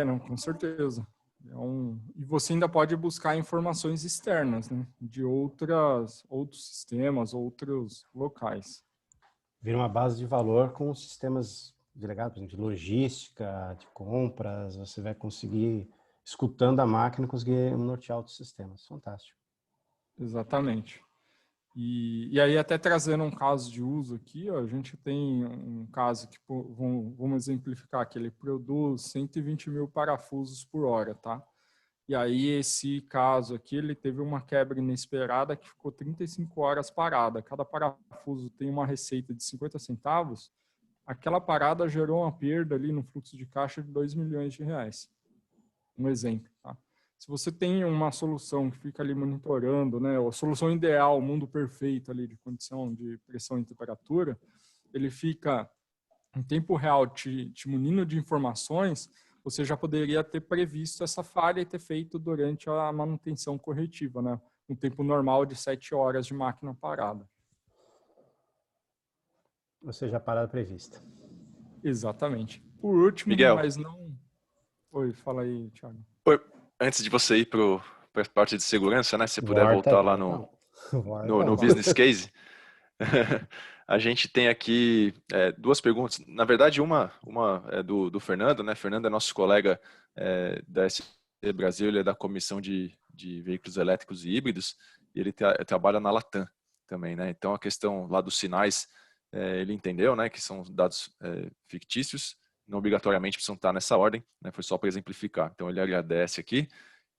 não, com certeza. E você ainda pode buscar informações externas, né? De outros sistemas, outros locais. Vira uma base de valor com sistemas delegados, por exemplo, de logística, de compras. Você vai conseguir, escutando a máquina, conseguir nortear outros sistemas. Fantástico. Exatamente. E aí, até trazendo um caso de uso aqui, ó, a gente tem um caso que, vamos exemplificar, que ele produz 120 mil parafusos por hora, tá? E aí, esse caso aqui, ele teve uma quebra inesperada que ficou 35 horas parada. Cada parafuso tem uma receita de 50 centavos. Aquela parada gerou uma perda ali no fluxo de caixa de 2 milhões de reais. Um exemplo, tá? Se você tem uma solução que fica ali monitorando, né, a solução ideal, o mundo perfeito ali de condição de pressão e temperatura, ele fica em tempo real te munindo de informações, você já poderia ter previsto essa falha e ter feito durante a manutenção corretiva, né? Um tempo normal de 7 horas de máquina parada. Ou seja, a parada prevista. Exatamente. Por último, Miguel, mas não... Oi, fala aí, Thiago. antes de você ir para a parte de segurança, né? Se puder Volta, voltar lá volta. no business case, a gente tem aqui duas perguntas. Na verdade, uma é do Fernando, né? Fernando é nosso colega da SC Brasil, ele é da comissão de veículos elétricos e híbridos, e ele trabalha na Latam também, né? Então, a questão lá dos sinais, ele entendeu, né? Que são dados fictícios, não obrigatoriamente precisam estar nessa ordem, né? Foi só para exemplificar. Então, ele agradece aqui.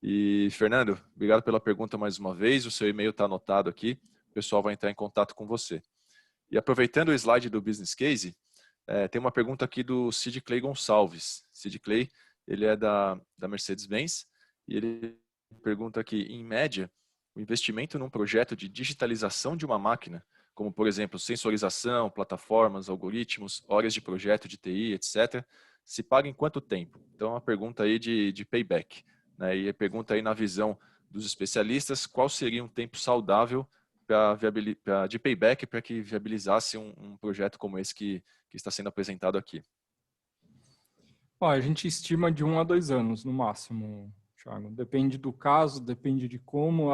E, Fernando, obrigado pela pergunta mais uma vez. O seu e-mail está anotado aqui. O pessoal vai entrar em contato com você. E aproveitando o slide do Business Case, tem uma pergunta aqui do Sid Clay Gonçalves. Sid Clay, ele é da Mercedes-Benz e ele pergunta aqui, em média, o investimento num projeto de digitalização de uma máquina, como, por exemplo, sensorização, plataformas, algoritmos, horas de projeto de TI, etc., se paga em quanto tempo? Então, uma pergunta aí de payback, né? E a pergunta aí na visão dos especialistas, qual seria um tempo saudável de payback para que viabilizasse um projeto como esse que está sendo apresentado aqui? Ó, a gente estima de 1 a 2 anos, no máximo, Thiago. Depende do caso, depende de como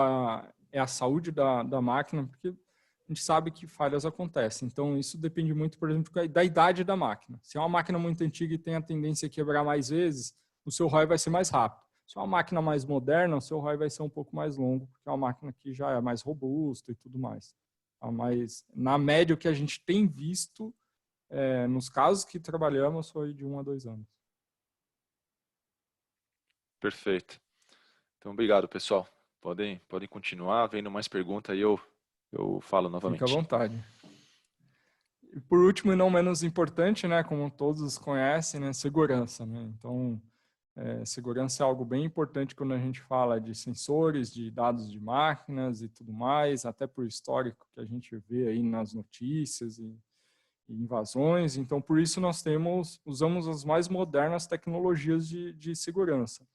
é a saúde da máquina, porque a gente sabe que falhas acontecem. Então, isso depende muito, por exemplo, da idade da máquina. Se é uma máquina muito antiga e tem a tendência a quebrar mais vezes, o seu ROI vai ser mais rápido. Se é uma máquina mais moderna, o seu ROI vai ser um pouco mais longo, porque é uma máquina que já é mais robusta e tudo mais. Mas, na média, o que a gente tem visto, nos casos que trabalhamos, foi de 1 a 2 anos. Perfeito. Então, obrigado, pessoal. Podem continuar. Vendo mais perguntas aí, eu falo novamente. Fica à vontade. E por último, e não menos importante, né, como todos conhecem, né, segurança, né? Então, segurança é algo bem importante quando a gente fala de sensores, de dados de máquinas e tudo mais, até por histórico que a gente vê aí nas notícias e invasões. Então, por isso nós usamos as mais modernas tecnologias de segurança.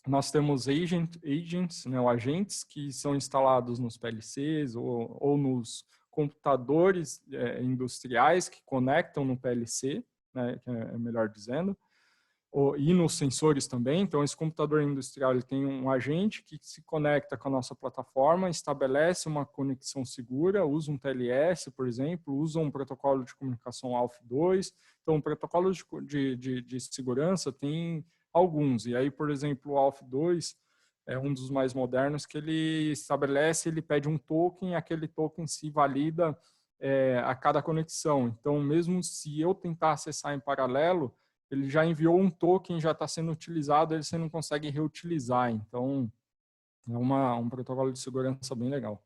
Nós temos agents, né, ou agentes que são instalados nos PLCs ou nos computadores industriais que conectam no PLC, né, que é melhor dizendo, e nos sensores também. Então, esse computador industrial ele tem um agente que se conecta com a nossa plataforma, estabelece uma conexão segura, usa um TLS, por exemplo, usa um protocolo de comunicação ALF2. Então, protocolos de segurança tem alguns. E aí, por exemplo, o ALF2 é um dos mais modernos que ele estabelece, ele pede um token, aquele token se valida a cada conexão. Então, mesmo se eu tentar acessar em paralelo, ele já enviou um token, já está sendo utilizado, ele você não consegue reutilizar. Então, é um protocolo de segurança bem legal.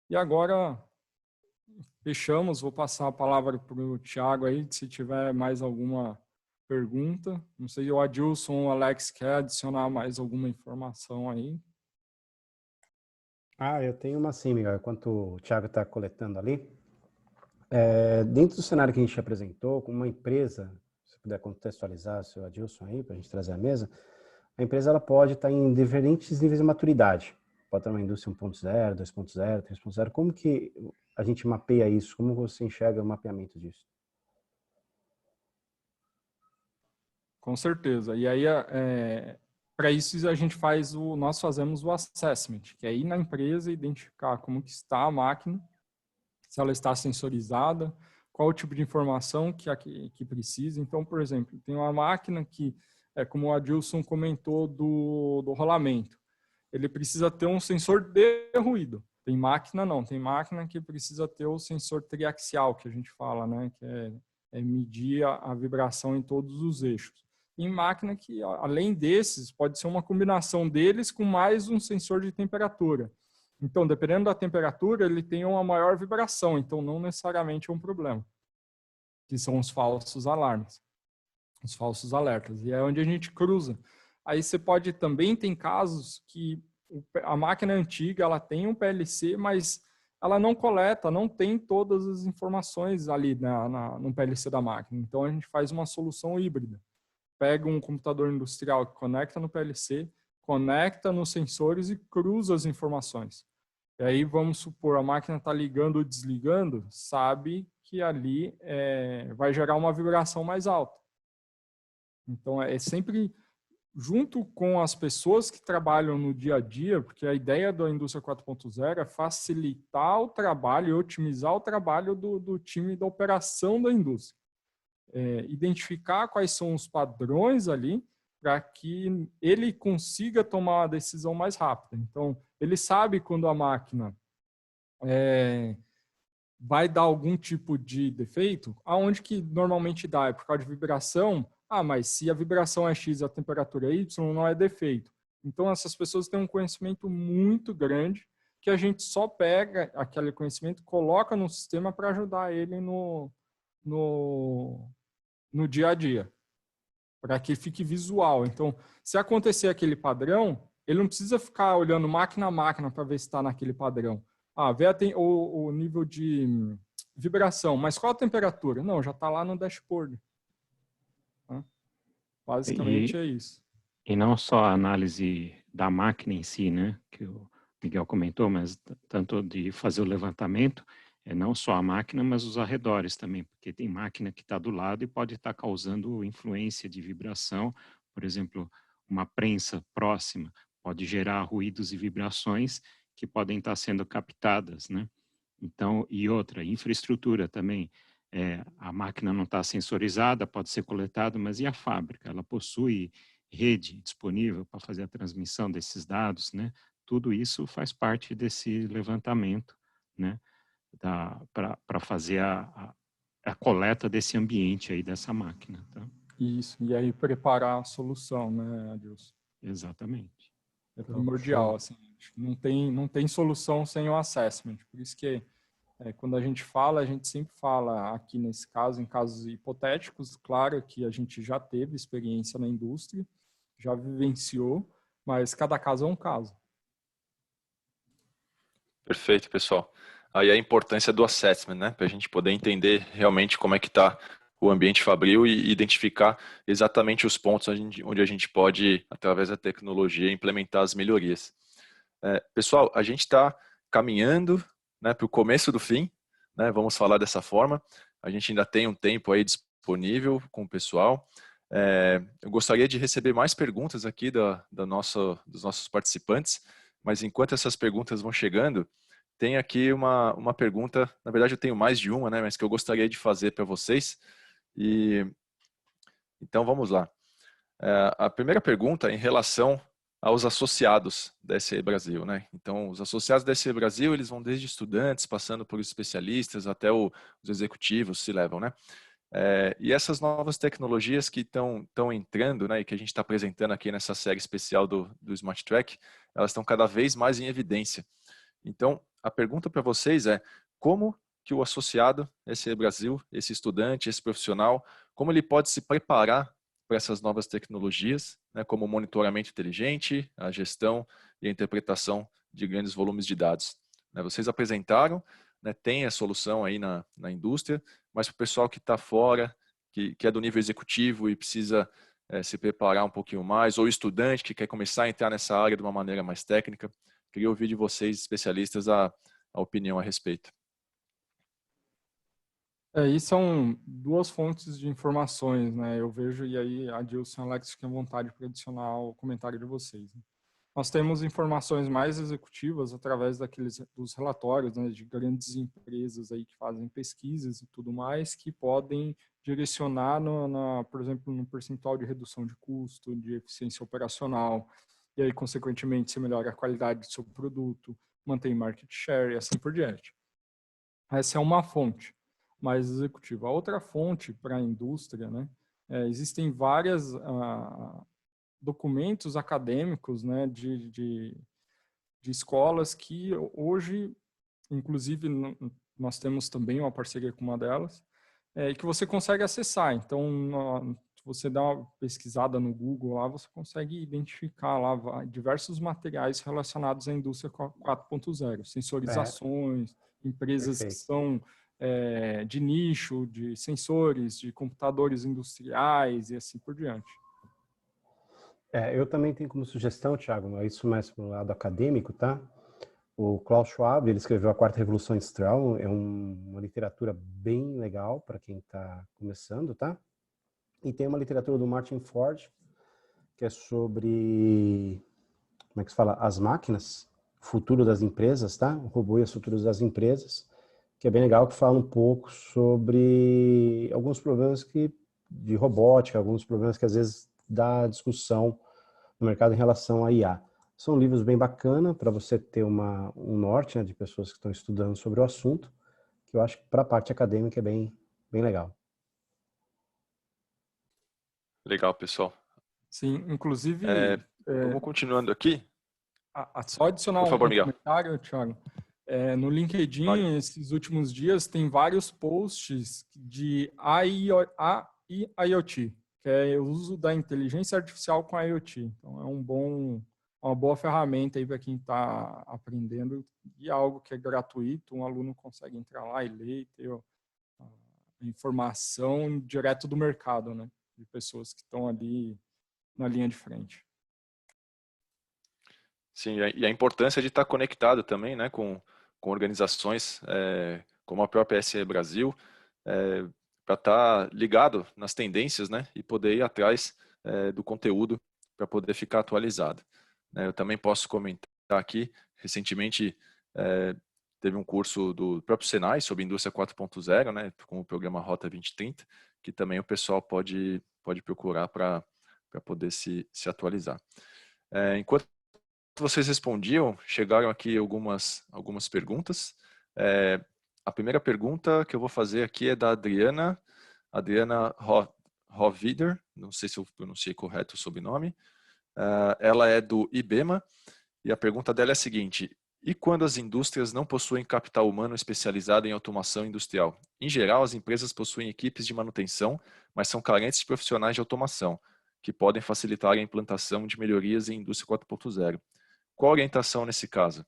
E agora, fechamos. Vou passar a palavra para o Thiago aí, se tiver mais alguma pergunta. Não sei se o Adilson ou o Alex quer adicionar mais alguma informação aí. Eu tenho uma sim, Miguel, enquanto o Thiago está coletando ali. Dentro do cenário que a gente apresentou, com uma empresa, se puder contextualizar, seu Adilson aí, para a gente trazer à mesa, a empresa ela pode estar em diferentes níveis de maturidade. Pode estar numa indústria 1.0, 2.0, 3.0. Como que a gente mapeia isso? Como você enxerga o mapeamento disso? Com certeza. E aí, para isso, nós fazemos o assessment, que é ir na empresa e identificar como que está a máquina, se ela está sensorizada, qual o tipo de informação que precisa. Então, por exemplo, tem uma máquina que, como o Adilson comentou, do rolamento. Ele precisa ter um sensor de ruído. Tem máquina não, tem máquina que precisa ter o sensor triaxial, que a gente fala, né? Que é medir a vibração em todos os eixos. Em máquina que, além desses, pode ser uma combinação deles com mais um sensor de temperatura. Então, dependendo da temperatura, ele tem uma maior vibração, então não necessariamente é um problema, que são os falsos alarmes, os falsos alertas. E é onde a gente cruza. Aí você pode também, tem casos que a máquina antiga, ela tem um PLC, mas ela não coleta, não tem todas as informações ali no PLC da máquina. Então, a gente faz uma solução híbrida. Pega um computador industrial que conecta no PLC, conecta nos sensores e cruza as informações. E aí, vamos supor, a máquina está ligando ou desligando, sabe que ali vai gerar uma vibração mais alta. Então, é sempre junto com as pessoas que trabalham no dia a dia, porque a ideia da indústria 4.0 é facilitar o trabalho e otimizar o trabalho do time da operação da indústria. Identificar quais são os padrões ali para que ele consiga tomar a decisão mais rápida. Então, ele sabe quando a máquina vai dar algum tipo de defeito, aonde que normalmente dá? É por causa de vibração? Mas se a vibração é X e a temperatura é Y, não é defeito. Então, essas pessoas têm um conhecimento muito grande que a gente só pega aquele conhecimento, coloca no sistema para ajudar ele no dia a dia, para que fique visual. Então, se acontecer aquele padrão, ele não precisa ficar olhando máquina a máquina para ver se está naquele padrão. Vê o nível de vibração, mas qual a temperatura? Não, já está lá no dashboard. Basicamente é isso. E não só a análise da máquina em si, né, que o Miguel comentou, mas tanto de fazer o levantamento, não só a máquina, mas os arredores também, porque tem máquina que está do lado e pode estar causando influência de vibração. Por exemplo, uma prensa próxima pode gerar ruídos e vibrações que podem estar sendo captadas, né? Então, e outra, infraestrutura também. A máquina não está sensorizada, pode ser coletado, mas e a fábrica? Ela possui rede disponível para fazer a transmissão desses dados, né? Tudo isso faz parte desse levantamento, né? Para fazer a coleta desse ambiente aí, dessa máquina. Tá? Isso, e aí preparar a solução, né, Adilson? Exatamente. É primordial, assim. Acho que não tem solução sem o assessment. Por isso que quando a gente fala, a gente sempre fala aqui nesse caso, em casos hipotéticos, claro que a gente já teve experiência na indústria, já vivenciou, mas cada caso é um caso. Perfeito, pessoal. Aí a importância do assessment, né? Para a gente poder entender realmente como é que está o ambiente fabril e identificar exatamente os pontos onde a gente pode, através da tecnologia, implementar as melhorias. Pessoal, a gente está caminhando, né, para o começo do fim, né? Vamos falar dessa forma. A gente ainda tem um tempo aí disponível com o pessoal. Eu gostaria de receber mais perguntas aqui dos nossos participantes, mas enquanto essas perguntas vão chegando, tem aqui uma pergunta, na verdade eu tenho mais de uma, né, mas que eu gostaria de fazer para vocês. Então vamos lá. A primeira pergunta é em relação aos associados da SE Brasil, né? Então, os associados da SE Brasil, eles vão desde estudantes, passando por especialistas, até os executivos se levam, né? E essas novas tecnologias que estão entrando, né, e que a gente está apresentando aqui nessa série especial do Smart Track, elas estão cada vez mais em evidência. Então, a pergunta para vocês é como que o associado SE Brasil, esse estudante, esse profissional, como ele pode se preparar para essas novas tecnologias, né, como o monitoramento inteligente, a gestão e a interpretação de grandes volumes de dados. Vocês apresentaram, né, tem a solução aí na indústria, mas para o pessoal que está fora, que é do nível executivo e precisa se preparar um pouquinho mais, ou estudante que quer começar a entrar nessa área de uma maneira mais técnica, queria ouvir de vocês, especialistas, a opinião a respeito. Aí são duas fontes de informações, né? Eu vejo, e aí a Dilson e a Alex fiquem à vontade para adicionar o comentário de vocês. Né? Nós temos informações mais executivas através dos relatórios, né, de grandes empresas aí que fazem pesquisas e tudo mais, que podem direcionar, por exemplo, no percentual de redução de custo, de eficiência operacional, e aí, consequentemente, você melhora a qualidade do seu produto, mantém market share e assim por diante. Essa é uma fonte mais executiva. A outra fonte para a indústria, né, existem vários documentos acadêmicos, né, de escolas que hoje, inclusive, nós temos também uma parceria com uma delas, e que você consegue acessar. Então, se você dá uma pesquisada no Google lá, você consegue identificar lá diversos materiais relacionados à indústria 4.0, sensorizações, empresas que Perfeito. são de nicho, de sensores, de computadores industriais e assim por diante. Eu também tenho como sugestão, Thiago, isso mais para o lado acadêmico, tá? O Klaus Schwab, ele escreveu A Quarta Revolução Industrial, é uma literatura bem legal para quem está começando, tá? E tem uma literatura do Martin Ford, que é sobre, como é que se fala, as máquinas, o futuro das empresas, tá? O robô e os futuros das empresas, que é bem legal, que fala um pouco sobre alguns problemas de robótica, alguns problemas que às vezes dá discussão no mercado em relação à IA. São livros bem bacanas para você ter um norte, né, de pessoas que estão estudando sobre o assunto, que eu acho que para a parte acadêmica é bem legal. Legal, pessoal. Sim, inclusive... Vamos continuando aqui. Só adicionar Por favor, um Miguel. comentário, Thiago. No LinkedIn, Vale. esses últimos dias, tem vários posts de IoT, que é o uso da inteligência artificial com IoT. Então, uma boa ferramenta aí para quem está aprendendo, e algo que é gratuito, um aluno consegue entrar lá e ler e ter a informação direto do mercado, né? De pessoas que estão ali na linha de frente. Sim, e a importância de estar conectado também, né, com organizações como a própria SE Brasil, para estar ligado nas tendências, né, e poder ir atrás do conteúdo para poder ficar atualizado. Eu também posso comentar aqui, recentemente teve um curso do próprio Senai sobre Indústria 4.0, né, com o programa Rota 2030, que também o pessoal pode procurar para poder se atualizar. Enquanto vocês respondiam, chegaram aqui algumas perguntas. A primeira pergunta que eu vou fazer aqui é da Adriana Rovider, não sei se eu pronunciei correto o sobrenome. Ela é do IBEMA e a pergunta dela é a seguinte: e quando as indústrias não possuem capital humano especializado em automação industrial? Em geral, as empresas possuem equipes de manutenção, mas são carentes de profissionais de automação, que podem facilitar a implantação de melhorias em indústria 4.0. Qual a orientação nesse caso?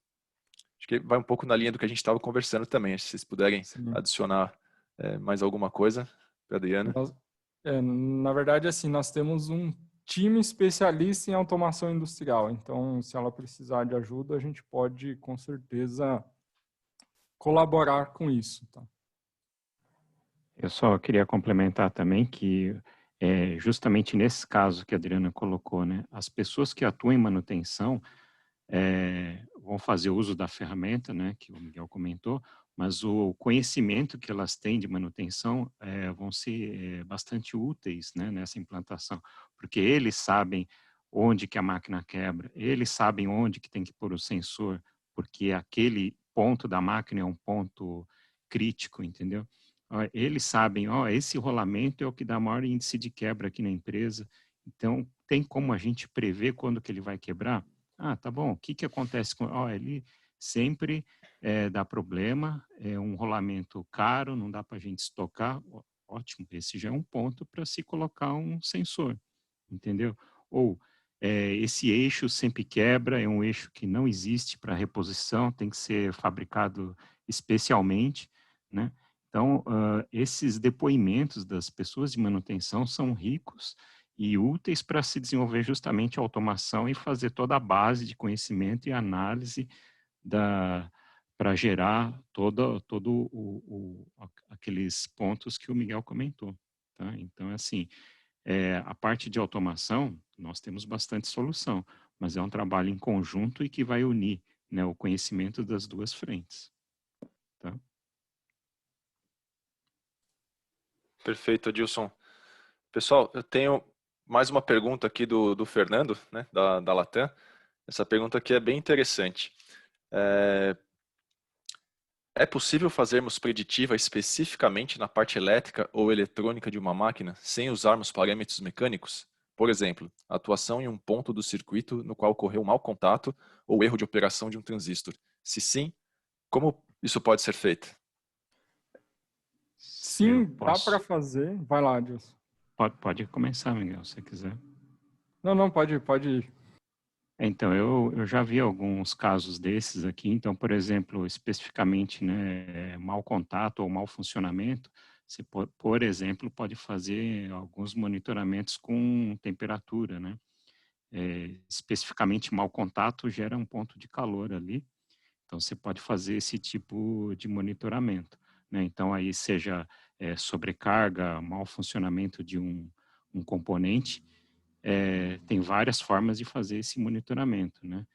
Acho que vai um pouco na linha do que a gente estava conversando também. Se vocês puderem Sim. adicionar mais alguma coisa para a Adriana. Na verdade, assim, nós temos um time especialista em automação industrial. Então, se ela precisar de ajuda, a gente pode, com certeza, colaborar com isso. Tá? Eu só queria complementar também que, justamente nesse caso que a Adriana colocou, né, as pessoas que atuam em manutenção vão fazer uso da ferramenta, né, que o Miguel comentou, mas o conhecimento que elas têm de manutenção vão ser bastante úteis, né, nessa implantação, porque eles sabem onde que a máquina quebra, eles sabem onde que tem que pôr o sensor, porque aquele ponto da máquina é um ponto crítico, entendeu? Eles sabem, esse rolamento é o que dá maior índice de quebra aqui na empresa, então tem como a gente prever quando que ele vai quebrar? Ah, tá bom. O que que acontece com... ele sempre dá problema, é um rolamento caro, não dá para a gente estocar. Ótimo, esse já é um ponto para se colocar um sensor, entendeu? Ou esse eixo sempre quebra, é um eixo que não existe para reposição, tem que ser fabricado especialmente, né? Então, esses depoimentos das pessoas de manutenção são ricos e úteis para se desenvolver justamente a automação e fazer toda a base de conhecimento e análise para gerar aqueles pontos que o Miguel comentou. Tá? Então, assim, a parte de automação, nós temos bastante solução, mas é um trabalho em conjunto e que vai unir, né, o conhecimento das duas frentes. Tá? Perfeito, Adilson. Pessoal, eu tenho mais uma pergunta aqui do Fernando, né, da Latam. Essa pergunta aqui é bem interessante. É possível fazermos preditiva especificamente na parte elétrica ou eletrônica de uma máquina sem usarmos parâmetros mecânicos? Por exemplo, atuação em um ponto do circuito no qual ocorreu um mau contato ou erro de operação de um transistor. Se sim, como isso pode ser feito? Sim, Eu dá para posso. fazer. Vai lá, Adilson. Pode começar, Miguel, se você quiser. Não, pode ir. Então, eu já vi alguns casos desses aqui. Então, por exemplo, especificamente, né, mau contato ou mau funcionamento, você, por exemplo, pode fazer alguns monitoramentos com temperatura, né? Especificamente, mau contato gera um ponto de calor ali. Então, você pode fazer esse tipo de monitoramento, né? Então, aí seja sobrecarga, mau funcionamento de um componente, tem várias formas de fazer esse monitoramento, né?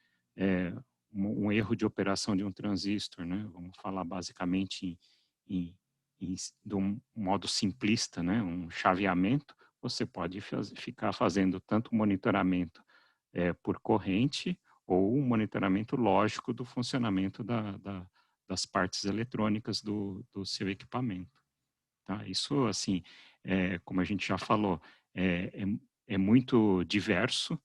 Um erro de operação de um transistor, né? Vamos falar basicamente de um modo simplista, né? Um chaveamento. Você pode ficar fazendo tanto monitoramento por corrente ou um monitoramento lógico do funcionamento das partes eletrônicas do seu equipamento. Tá? Isso, assim, como a gente já falou, é muito diverso,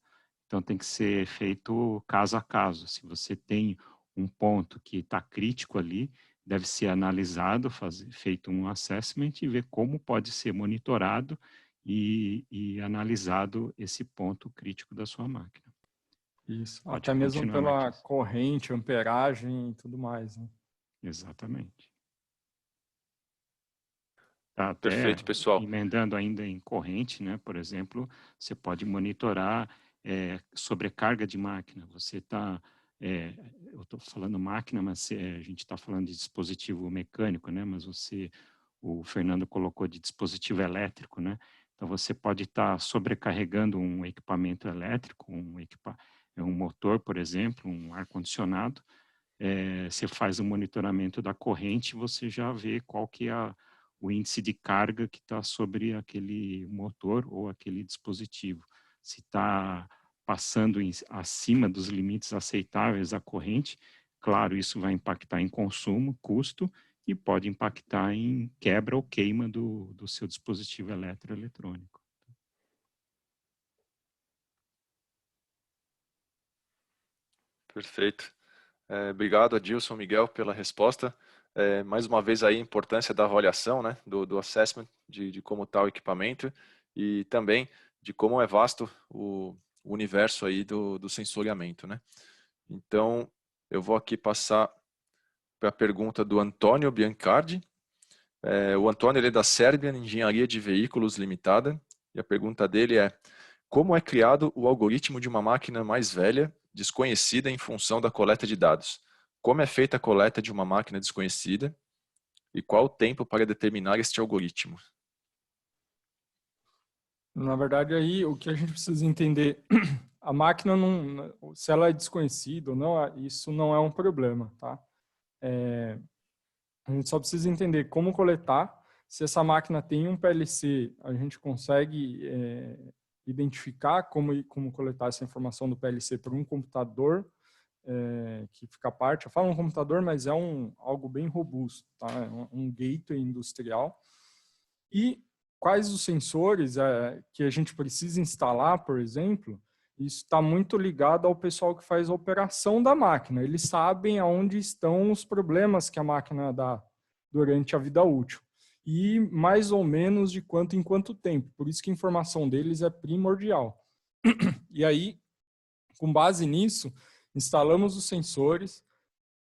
então tem que ser feito caso a caso. Se você tem um ponto que está crítico ali, deve ser analisado, feito um assessment e ver como pode ser monitorado e analisado esse ponto crítico da sua máquina. Isso. Pode Até mesmo continuar, pela Martins. corrente, amperagem e tudo mais. Né? Exatamente. Tá até Perfeito, pessoal. emendando ainda em corrente, né? Por exemplo, você pode monitorar sobrecarga de máquina. Você está, eu estou falando máquina, mas a gente está falando de dispositivo mecânico, né? Mas o Fernando colocou de dispositivo elétrico, né? Então você pode estar sobrecarregando um equipamento elétrico, um motor, por exemplo, um ar-condicionado. Você faz o monitoramento da corrente, você já vê qual que é o índice de carga que está sobre aquele motor ou aquele dispositivo. Se está passando acima dos limites aceitáveis a corrente, claro, isso vai impactar em consumo, custo, e pode impactar em quebra ou queima do seu dispositivo eletroeletrônico. Perfeito. Obrigado, Adilson, Miguel, pela resposta. Mais uma vez aí a importância da avaliação, né, do assessment, de como está o equipamento e também de como é vasto o universo aí do sensoriamento, né? Então, eu vou aqui passar para a pergunta do Antônio Biancardi. O Antônio ele é da Serbian Engenharia de Veículos Limitada e a pergunta dele é: como é criado o algoritmo de uma máquina mais velha, desconhecida em função da coleta de dados? Como é feita a coleta de uma máquina desconhecida e qual o tempo para determinar este algoritmo? Na verdade, aí o que a gente precisa entender, a máquina não, se ela é desconhecida ou não, isso não é um problema, tá? A gente só precisa entender como coletar. Se essa máquina tem um PLC, a gente consegue identificar como coletar essa informação do PLC por um computador que fica à parte. Eu falo um computador, mas é algo bem robusto, tá? É um gateway industrial. E quais os sensores que a gente precisa instalar, por exemplo, isso está muito ligado ao pessoal que faz a operação da máquina. Eles sabem aonde estão os problemas que a máquina dá durante a vida útil. E mais ou menos de quanto em quanto tempo. Por isso que a informação deles é primordial. E aí, com base nisso, instalamos os sensores,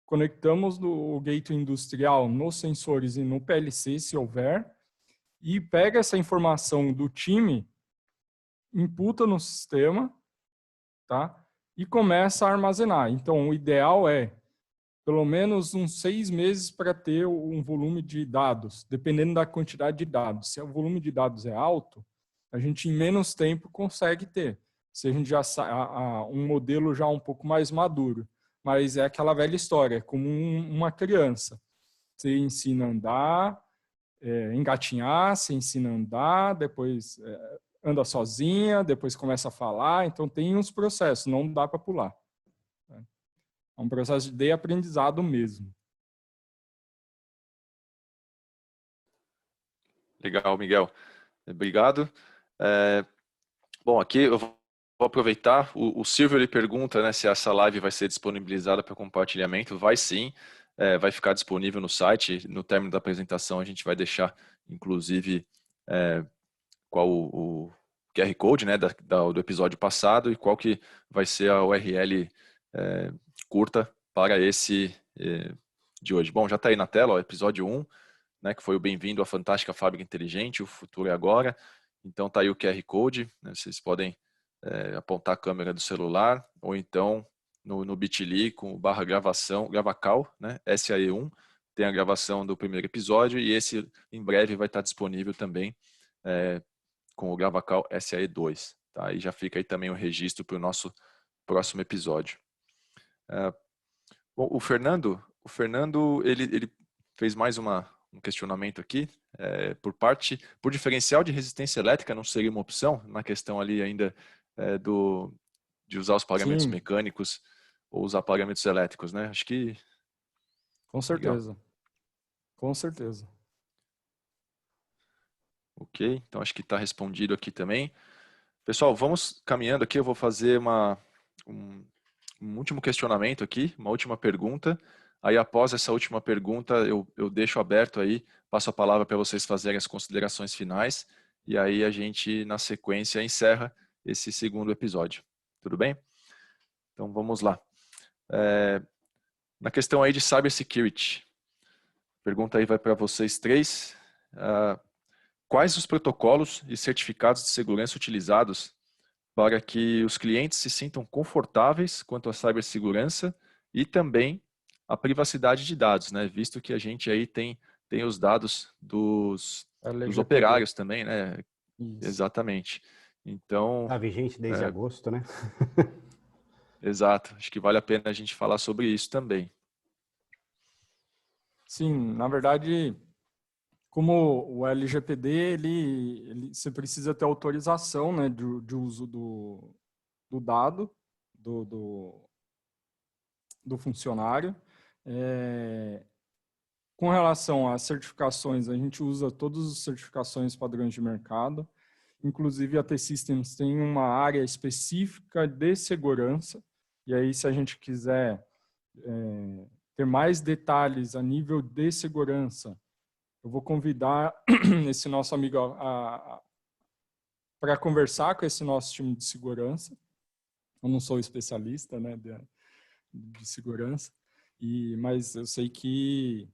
conectamos o gateway industrial nos sensores e no PLC, se houver, e pega essa informação do time, imputa no sistema, tá? E começa a armazenar. Então, o ideal é pelo menos uns 6 meses para ter um volume de dados, dependendo da quantidade de dados. Se o volume de dados é alto, a gente em menos tempo consegue ter. Se a gente já um modelo já um pouco mais maduro, mas é aquela velha história, como uma criança. Você ensina a andar, engatinhar, você ensina a andar, depois anda sozinha, depois começa a falar, então tem uns processos, não dá para pular. É um processo de aprendizado mesmo. Legal, Miguel. Obrigado. Bom, aqui eu vou aproveitar. O Silvio ele pergunta, né, se essa live vai ser disponibilizada para compartilhamento. Vai sim, vai ficar disponível no site. No término da apresentação a gente vai deixar, inclusive, qual o QR Code, né, do episódio passado e qual que vai ser a URL curta para esse de hoje. Bom, já está aí na tela, ó, episódio 1, né, que foi o Bem-vindo à Fantástica Fábrica Inteligente, o futuro é agora. Então está aí o QR Code, né, vocês podem apontar a câmera do celular ou então no Bitly com o /gravação, gravacal, né, SAE1, tem a gravação do primeiro episódio e esse em breve vai estar disponível também com o Gravacal SAE2. Tá? E já fica aí também o registro para o nosso próximo episódio. Bom, o Fernando ele fez mais um questionamento aqui. Por diferencial de resistência elétrica não seria uma opção na questão ali ainda de usar os parâmetros Sim, mecânicos ou usar parâmetros elétricos, né? Acho que... com certeza. Legal. Com certeza. Ok, então acho que está respondido aqui também. Pessoal, vamos caminhando aqui, eu vou fazer um último questionamento aqui, uma última pergunta. Aí após essa última pergunta, eu deixo aberto aí, passo a palavra para vocês fazerem as considerações finais e aí a gente, na sequência, encerra esse segundo episódio. Tudo bem? Então vamos lá. Na questão aí de cybersecurity, pergunta aí vai para vocês três. Quais os protocolos e certificados de segurança utilizados para que os clientes se sintam confortáveis quanto à cibersegurança e também a privacidade de dados, né? Visto que a gente aí tem os dados dos operários também, né? Isso. Exatamente. Então... Está vigente desde agosto, né? Exato. Acho que vale a pena a gente falar sobre isso também. Sim, na verdade... Como o LGPD, você precisa ter autorização, né, de uso do dado do funcionário. Com relação às certificações, a gente usa todas as certificações padrões de mercado. Inclusive, a T-Systems tem uma área específica de segurança. E aí, se a gente quiser ter mais detalhes a nível de segurança, eu vou convidar esse nosso amigo para conversar com esse nosso time de segurança. Eu não sou especialista, né, de segurança, mas eu sei que,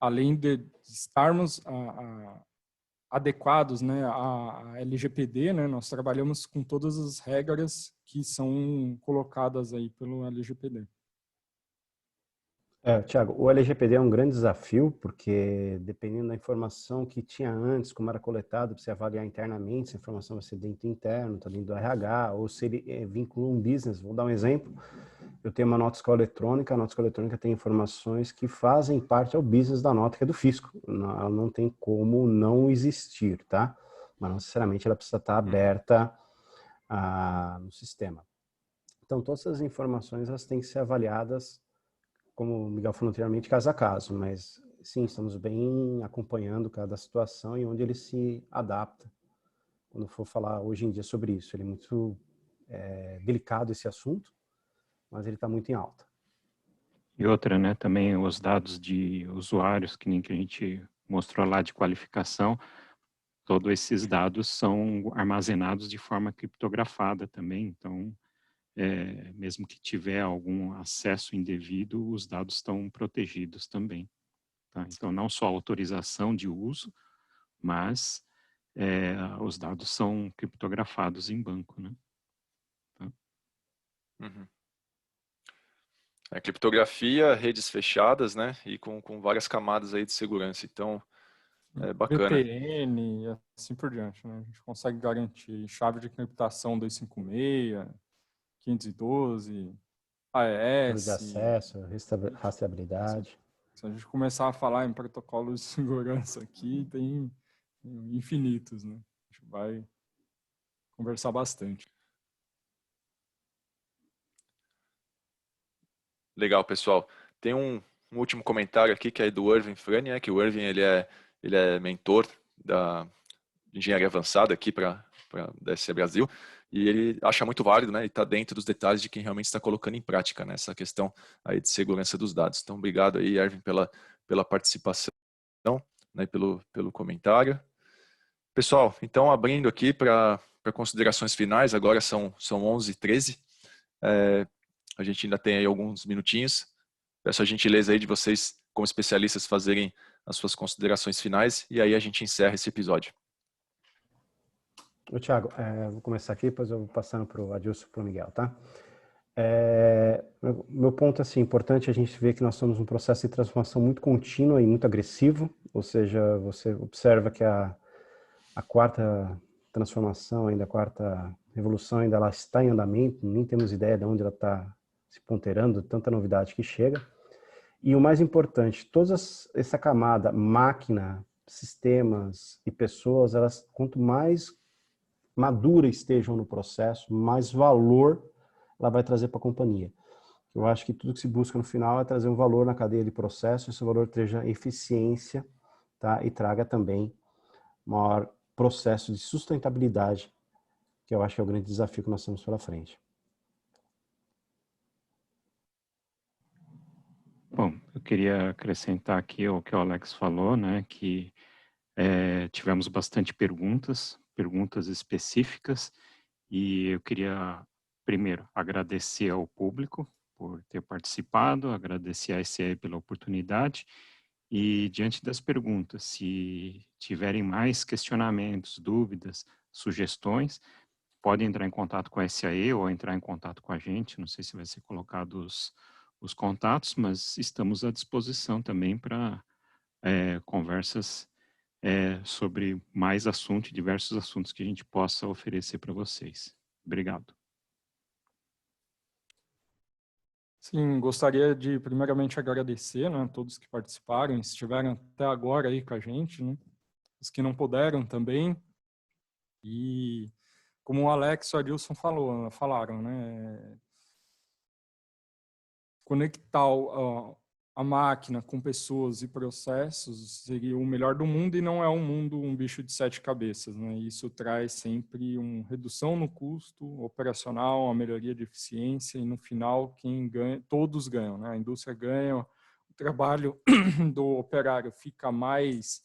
além de estarmos adequados, né, à LGPD, né, nós trabalhamos com todas as regras que são colocadas aí pelo LGPD. Tiago, o LGPD é um grande desafio, porque dependendo da informação que tinha antes, como era coletada, para você avaliar internamente se a informação vai ser dentro interno, está dentro do RH, ou se ele vincula um business. Vou dar um exemplo. Eu tenho uma nota fiscal eletrônica, a nota fiscal eletrônica tem informações que fazem parte ao business da nota, que é do fisco. Ela não tem como não existir, tá? Mas não necessariamente ela precisa estar aberta no sistema. Então, todas essas informações elas têm que ser avaliadas, como o Miguel falou anteriormente, caso a caso, mas sim, estamos bem acompanhando cada situação e onde ele se adapta. Quando for falar hoje em dia sobre isso, ele é muito delicado esse assunto, mas ele está muito em alta. E outra, né, também os dados de usuários, que nem que a gente mostrou lá de qualificação, todos esses dados são armazenados de forma criptografada também, então, mesmo que tiver algum acesso indevido, os dados estão protegidos também. Tá? Então, não só a autorização de uso, mas os dados são criptografados em banco, né? Tá? Uhum. Criptografia, redes fechadas, né? E com várias camadas aí de segurança. Então, é bacana. VPN e assim por diante, né? A gente consegue garantir chave de encriptação 256, 512, Controle de AES. acesso, rastreabilidade. Se a gente começar a falar em protocolos de segurança aqui, tem infinitos, né? A gente vai conversar bastante. Legal, pessoal. Tem um último comentário aqui que é do Irving Frani, né? Que o Irving ele é mentor da engenharia avançada aqui para da SC Brasil, e ele acha muito válido, né, e está dentro dos detalhes de quem realmente está colocando em prática, né, essa questão aí de segurança dos dados. Então, obrigado aí, Erwin, pela participação, né, pelo comentário. Pessoal, então, abrindo aqui para considerações finais, agora são 11h13, a gente ainda tem aí alguns minutinhos. Peço a gentileza aí de vocês, como especialistas, fazerem as suas considerações finais, e aí a gente encerra esse episódio. Ô, Thiago, vou começar aqui, depois eu vou passando para o Adilson e para o Miguel, tá? Meu ponto é assim, importante a gente ver que nós somos um processo de transformação muito contínua e muito agressivo, ou seja, você observa que a quarta transformação, ainda a quarta revolução, ainda ela está em andamento, nem temos ideia de onde ela está se ponteirando, tanta novidade que chega. E o mais importante, toda essa camada, máquina, sistemas e pessoas, elas quanto mais madura estejam no processo, mais valor ela vai trazer para a companhia. Eu acho que tudo que se busca no final é trazer um valor na cadeia de processo, esse valor traga eficiência, tá? E traga também maior processo de sustentabilidade, que eu acho que é o grande desafio que nós temos pela frente. Bom, eu queria acrescentar aqui o que o Alex falou, né, que tivemos bastante perguntas específicas, e eu queria, primeiro, agradecer ao público por ter participado, agradecer a SCE pela oportunidade, e diante das perguntas, se tiverem mais questionamentos, dúvidas, sugestões, podem entrar em contato com a SAE ou entrar em contato com a gente, não sei se vai ser colocado os contatos, mas estamos à disposição também para conversas sobre mais assuntos, diversos assuntos que a gente possa oferecer para vocês. Obrigado. Sim, gostaria de primeiramente agradecer, né, a todos que participaram, estiveram até agora aí com a gente, né, os que não puderam também. E como o Alex e o Adilson falaram, né, conectar a máquina com pessoas e processos seria o melhor do mundo e não é um bicho de 7 cabeças, né? Isso traz sempre uma redução no custo operacional, uma melhoria de eficiência e no final quem ganha, todos ganham, né? A indústria ganha, o trabalho do operário fica mais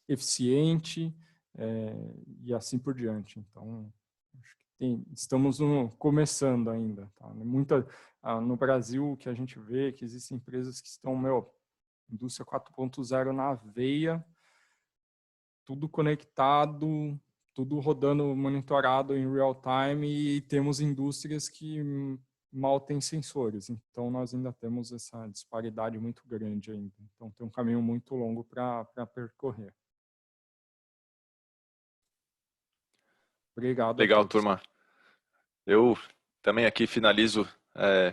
eficiente e assim por diante. Então, acho que estamos começando ainda. Tá? No Brasil, o que a gente vê é que existem empresas que estão, indústria 4.0 na veia, tudo conectado, tudo rodando, monitorado em real time, e temos indústrias que mal têm sensores. Então, nós ainda temos essa disparidade muito grande ainda. Então, tem um caminho muito longo para percorrer. Obrigado. Legal, turma. Eu também aqui finalizo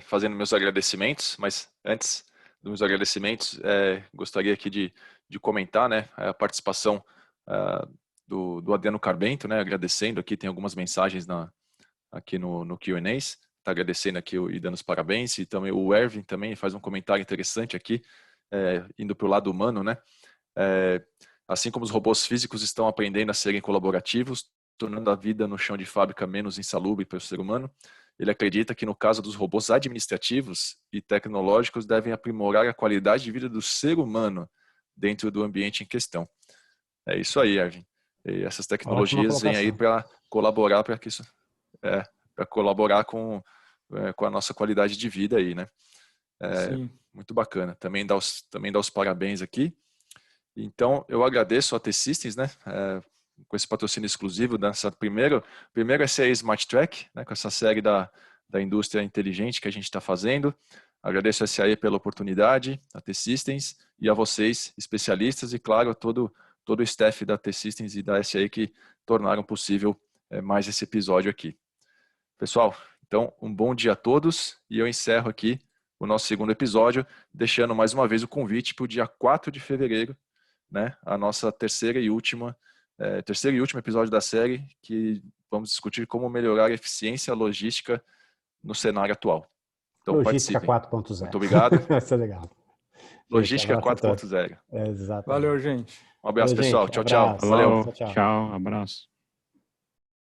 fazendo meus agradecimentos, mas antes dos meus agradecimentos, gostaria aqui de comentar, né, a participação do Adriano Carbento, né, agradecendo aqui, tem algumas mensagens aqui no Q&As, está agradecendo aqui e dando os parabéns, e também o Erwin também faz um comentário interessante aqui, indo para o lado humano, né, assim como os robôs físicos estão aprendendo a serem colaborativos, tornando a vida no chão de fábrica menos insalubre para o ser humano, ele acredita que no caso dos robôs administrativos e tecnológicos devem aprimorar a qualidade de vida do ser humano dentro do ambiente em questão. É isso aí, Erwin. E essas tecnologias vêm aí para colaborar para que isso, para colaborar com a nossa qualidade de vida aí, né? Muito bacana. Também dá os parabéns aqui. Então, eu agradeço a T-Systems, né? Com esse patrocínio exclusivo dessa primeira série Smart Track, né, com essa série da indústria inteligente que a gente está fazendo. Agradeço a SAE pela oportunidade, a T-Systems e a vocês, especialistas, e claro, todo o staff da T-Systems e da SAE que tornaram possível mais esse episódio aqui. Pessoal, então, um bom dia a todos, e eu encerro aqui o nosso segundo episódio, deixando mais uma vez o convite para o dia 4 de fevereiro, né, a nossa terceiro e último episódio da série, que vamos discutir como melhorar a eficiência logística no cenário atual. Então, Logística 4.0. Muito obrigado. Isso é legal. Logística 4.0. Exatamente. Valeu, gente. Um abraço, Valeu, pessoal. gente. Tchau, tchau. Abraço. Valeu. Tchau, tchau. Tchau, abraço.